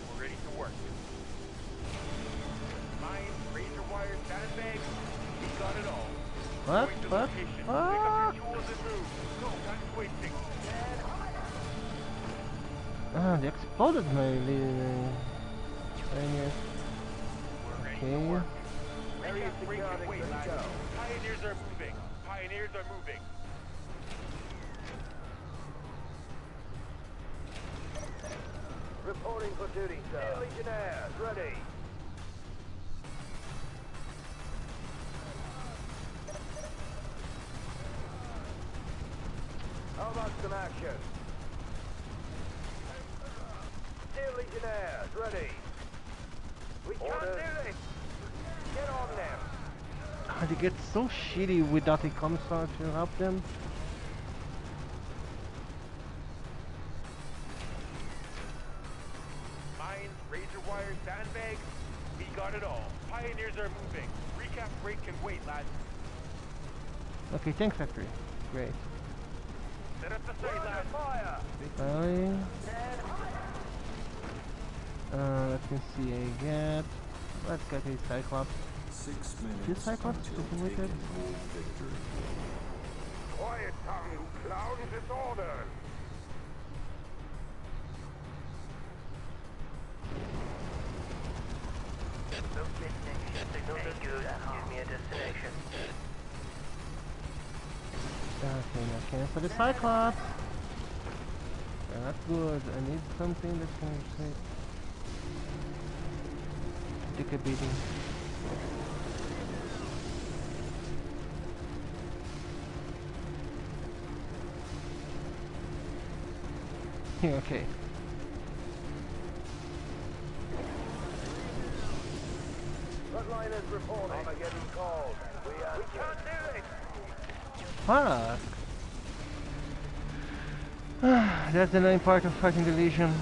We're ready to work. Mines, razor wires, sandbags. We got it all. What? Going to What? location. Pick Ah! up your tools and move. Go, time's wasting. Ah, they exploded my pioneers. We're ready to Okay. work. Area secured. Wait, lads. Pioneers are moving. Pioneers are moving. Reporting for duty, sir. Legionnaires, ready. How about some action? Steel Legionnaires, ready. We can't do this. Get on them. Ah, they get so shitty without a commissar to help them. Mines, razor wires, sandbags. We got it all. Pioneers are moving. Recap break can wait, lads. Okay, tank factory. Great. Set up the site, lads. Fire. Finally. Let me see. Let's get a Cyclops. 6 This minutes Cyclops until is with taken it. hold victory. Quiet tongue, you clowns, it's orders. Signal is good. Give me a destination. Okay, now cancel the Cyclops. Yeah, that's good. I need something that can take a beating. Okay. Frontliners reporting. Armageddon called. We can't do it. Fuck. That's the annoying part of fighting the Legion.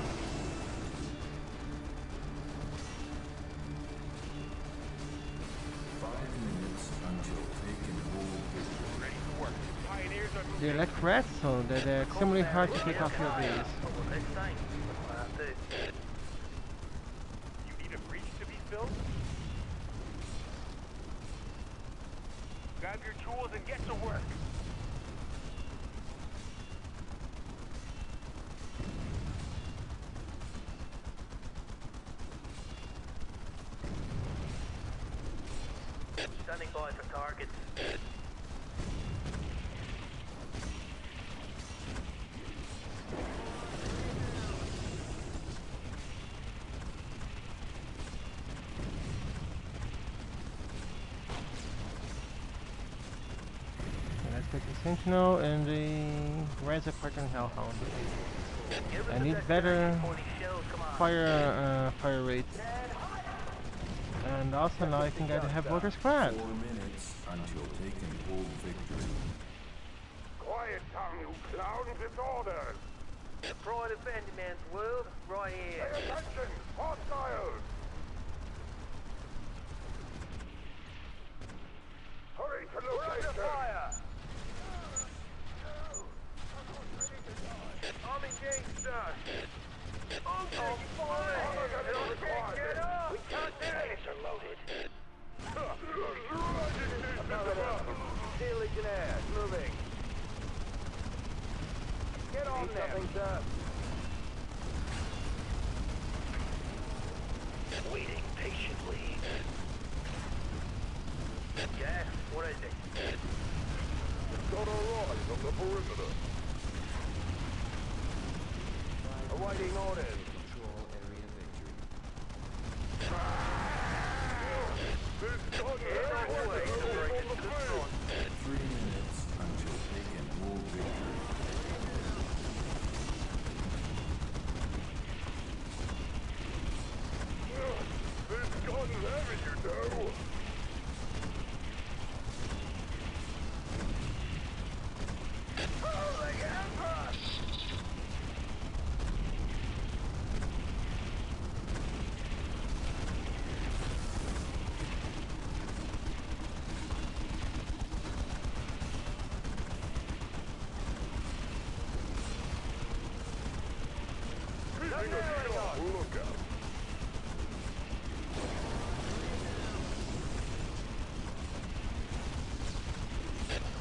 Ready to work. Pioneers are moving. They're like rats, so they're extremely hard to take off your base. What they saying? You need a breach to be filled? Grab your tools and get to work. Standing by for targets. Let's take the Sentinel and the Rise of Curtain Hellhound. I need better fire rate. And also now I think I have Water Scrap. 4 minutes until taken hold victory. Quiet tongue, you clowns, it's orders. The pride of any man's world, right here. Pay attention, hostiles. Hurry to location. I'm engaged, sir. On fire! Armageddon required. Get up! We can't do this. Are loaded. Steel Legionnaires, moving. Get on them. Something, sir. Waiting patiently. Yeah, what is it? Got a rise on the perimeter. Awaiting orders.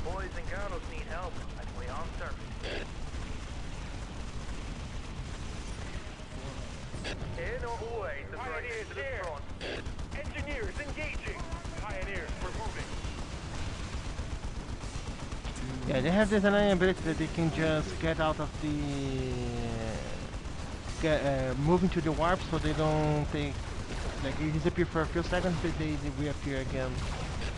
Boys and girls need help. That's why I'm serving. Here, no boys. The Pioneers to the here. front. Engineers engaging. Pioneers, we're moving. Yeah, they have this annoying ability that they can just get out of the move into the warp, so they don't take like you disappear for a few seconds, but they reappear again.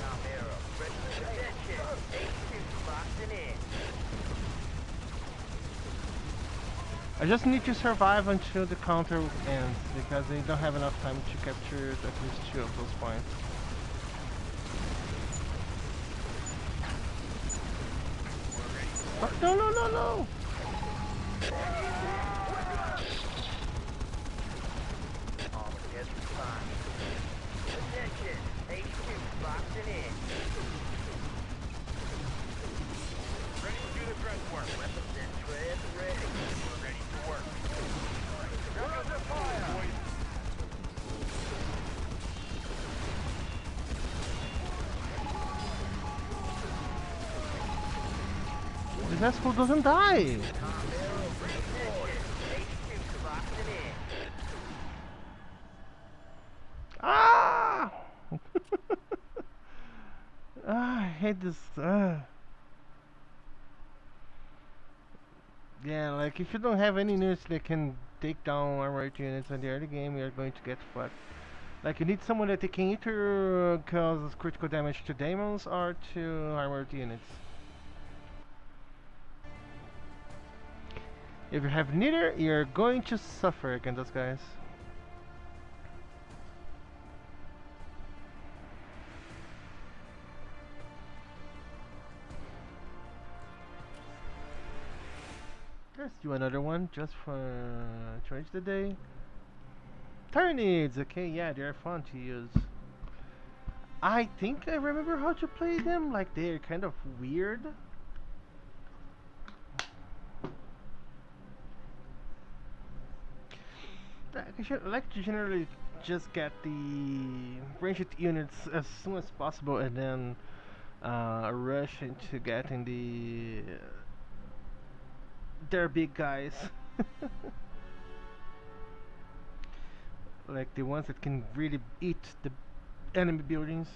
Now, Miro. Attention. HQ boxing in. I just need to survive until the counter ends because they don't have enough time to capture at least 2 of those points. Oh, no, no, no, no! Yes, fine. Attention. HQ boxing in. Ready to do the dress work. Weapons and tread ready. We're ready to work. There goes the fire, boys. This asshole doesn't die! HQ boxing in. Ah! Ah, I hate this. Yeah, like if you don't have any units that can take down armored units in the early game, you're going to get fucked. Like you need someone that can either cause critical damage to demons or to armored units. If you have neither, you're going to suffer against those guys. Let's do another one just for change the day. Tyrannids, okay, yeah, they're fun to use. I think I remember how to play them, like they're kind of weird. I should like to generally just get the ranged units as soon as possible and then rush into getting their big guys. Like the ones that can really eat the enemy buildings.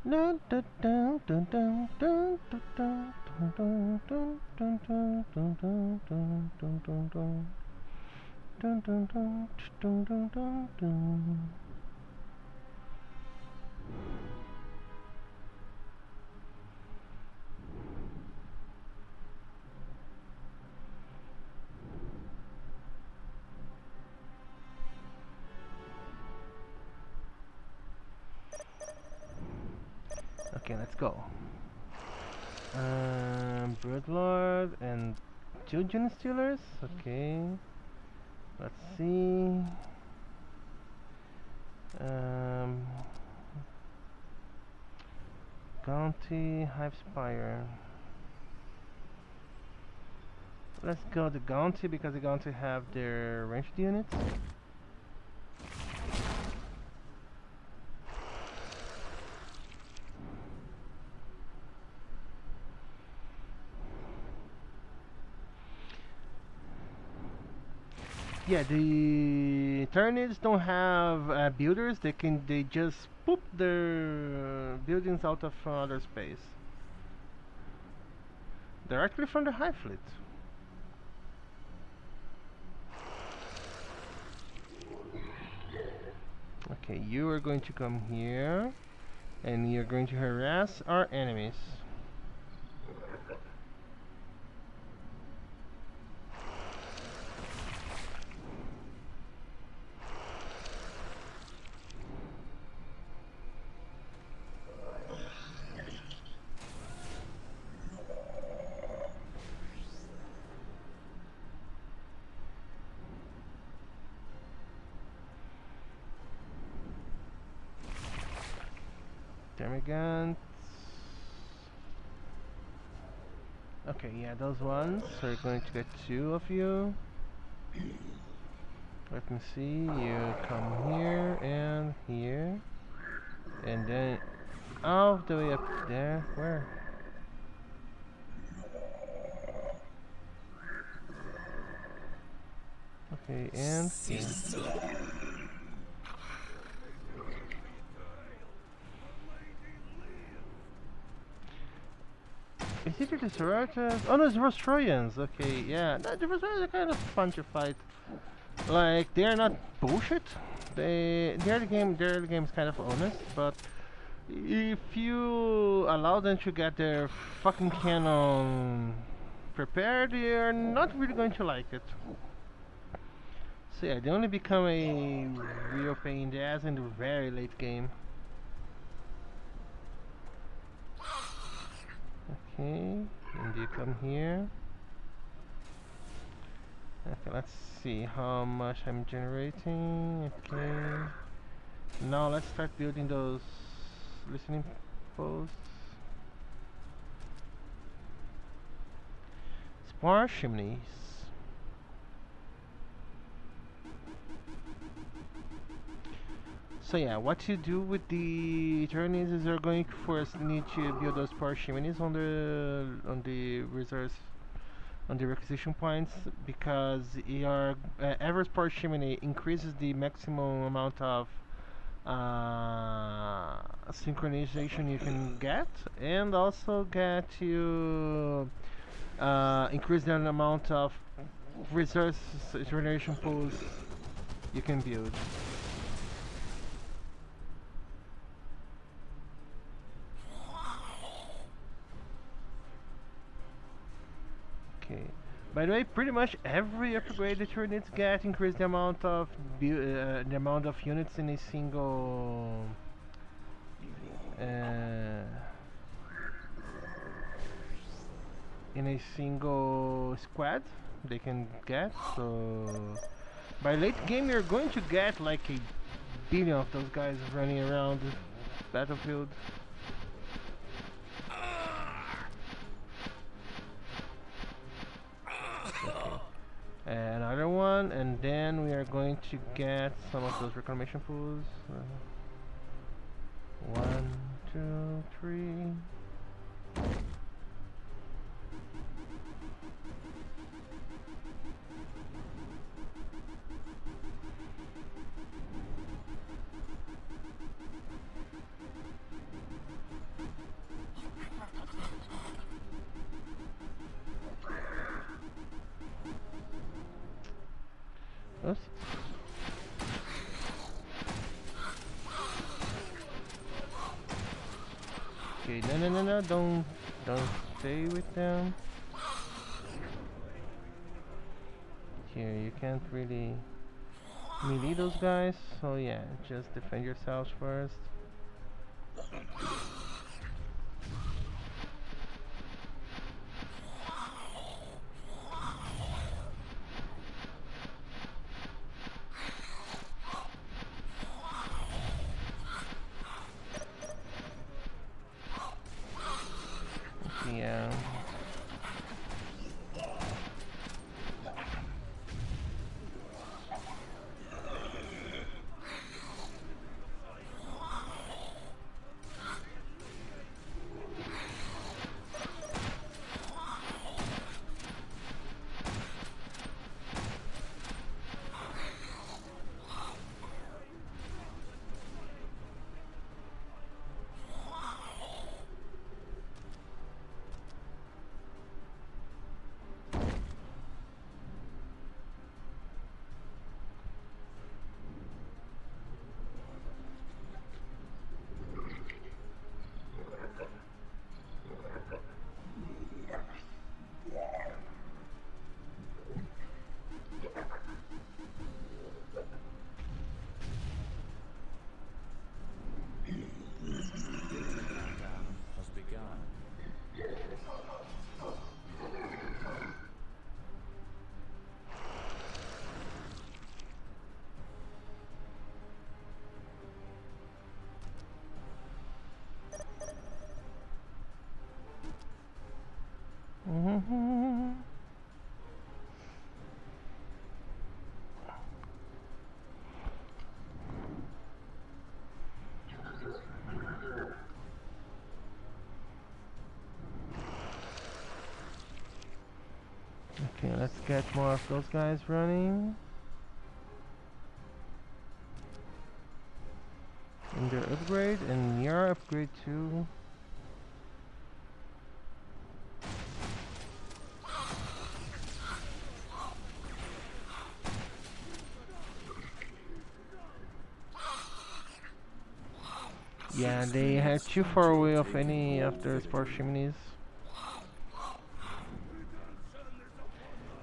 Dun dun dun dun dun dun dun dun dun dun dun dun dun dun dun dun dun. Dun dun dun dun dun dun dun. Okay, let's go. Broodlord and 2 Gene Stealers. Okay. Let's see. Gaunty, Hive Spire. Let's go the Gaunty because the Gaunty have their ranged units. Yeah, the Tyrannids don't have builders. They just poop their buildings out of outer space directly from the Hive Fleet. Okay, you are going to come here, and you're going to harass our enemies. Demigants. Okay, yeah, those ones. So we're going to get 2 of you. Let me see. You come here and here. And then all the way up there. Where? Okay, and here. Is it the Sororitas? Oh no, it's Rostroyans. Okay, yeah. No, the Rostroyans are kind of fun to fight. Like, they're not bullshit. Their game is kind of honest, but if you allow them to get their fucking cannon prepared, you're not really going to like it. So yeah, they only become a real pain in the ass in the very late game. Okay, and you come here. Okay, let's see how much I'm generating. Okay, now let's start building those listening posts. Spar chimneys. So yeah, what you do with the turnies is you're going to first need to build those spar chimneys on the resource on the requisition points, because your every spar chimney increases the maximum amount of synchronization you can get, and also get to increase the amount of resource generation pools you can build. Okay. By the way, pretty much every upgrade that your units get increase the amount of units in a single squad they can get. So by late game you're going to get like a billion of those guys running around the battlefield. Another one, and then we are going to get some of those reclamation pools. 1, 2, 3. Oops. Okay, no, don't stay with them. Here, you can't really melee those guys, so yeah, just defend yourselves first. Yeah. get more of those guys running. And their upgrade, and your upgrade too. Yeah, they had too far away of any of their spore chimneys.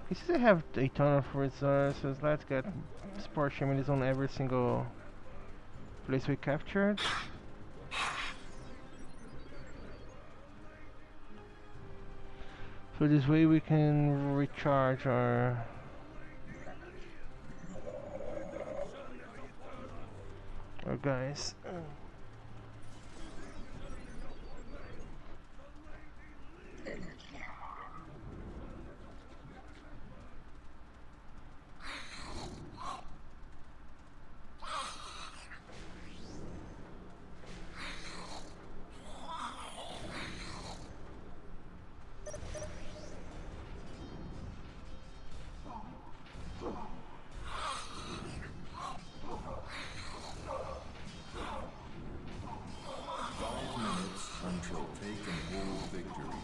Since they have a ton of resources, let's get spore chimneys on every single place we captured. So this way we can recharge our guys. 5 minutes until take and hold victory.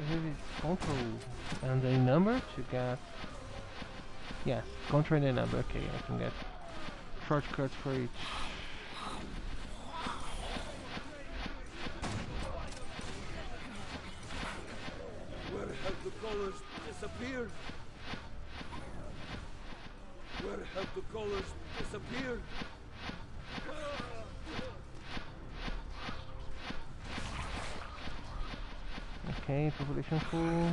Maybe it's control and a number to get. Yes, control and a number. Okay, I can get shortcuts for each. Where have the colors disappeared? Where have the colors disappeared? Okay, population full.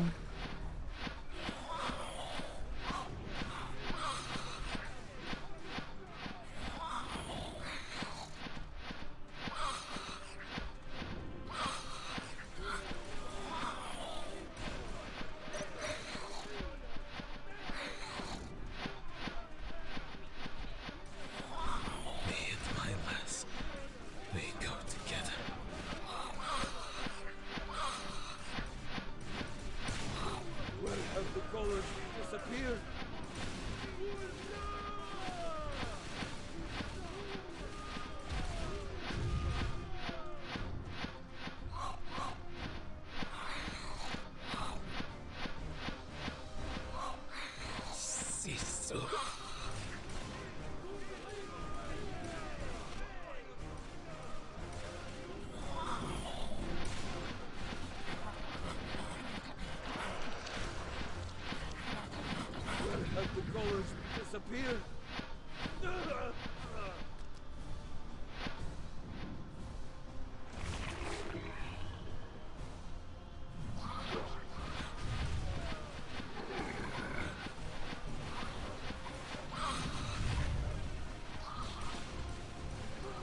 Disappeared. The colors disappeared.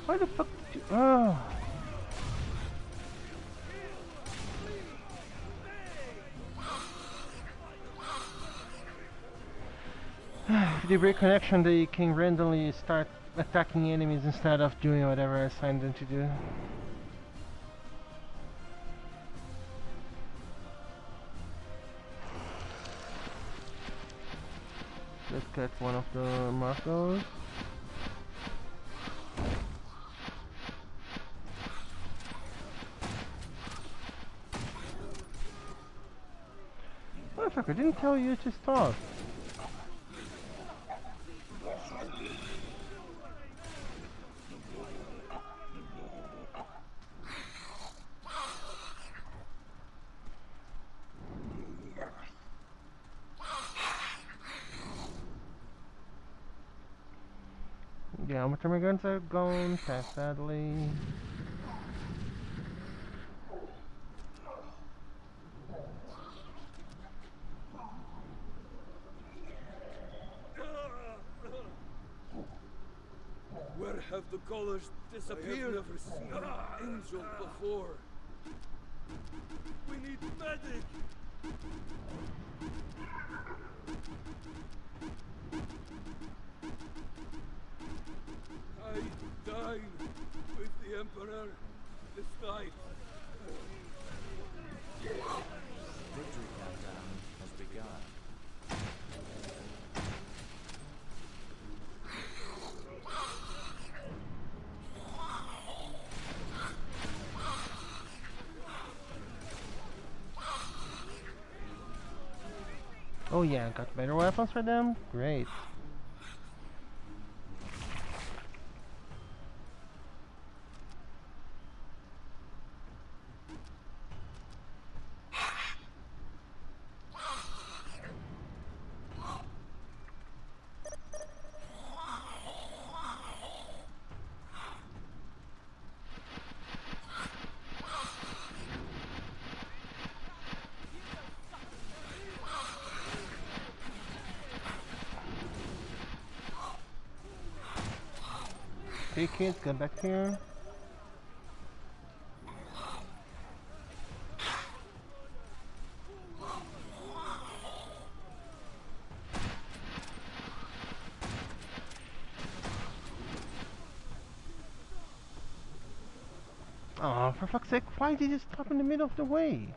Why the fuck did you... Oh. If they break connection, they can randomly start attacking enemies instead of doing whatever I assigned them to do. Let's get one of the Marcos. Motherfucker, didn't tell you to stop. Yeah, my thermal guns are gone, sadly. Where have the colors disappeared? I have never seen an angel before. need medic. I dine with the Emperor this night. Victory countdown has begun. Oh yeah, got better weapons for them? Great. Hey kids, get back here. Oh, for fuck's sake, why did you stop in the middle of the way?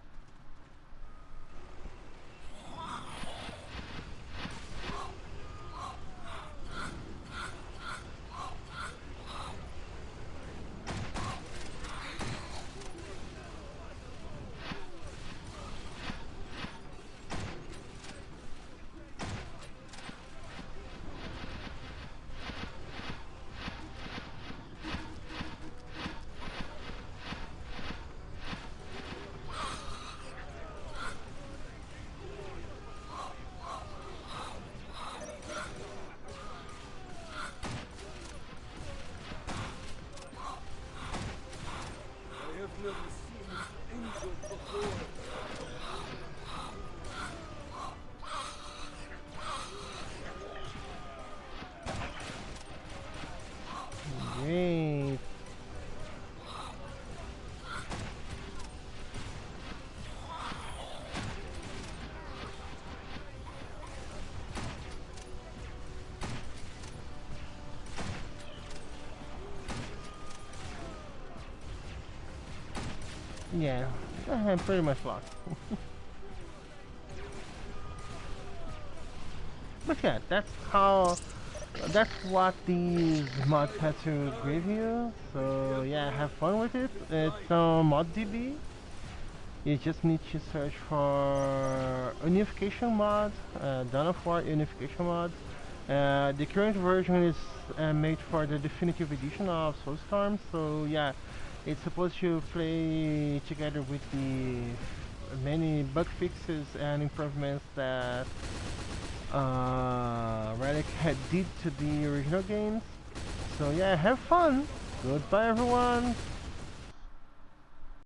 I have never seen this angel before. Great. Yeah, I'm pretty much lost. But yeah, that's what these mods had to give you. So yeah, have fun with it. It's on ModDB. You just need to search for Unification mod, Dawn of War Unification mod. The current version is made for the definitive edition of Soulstorm. So yeah, it's supposed to play together with the many bug fixes and improvements that Relic did to the original games. So yeah, have fun. Goodbye everyone.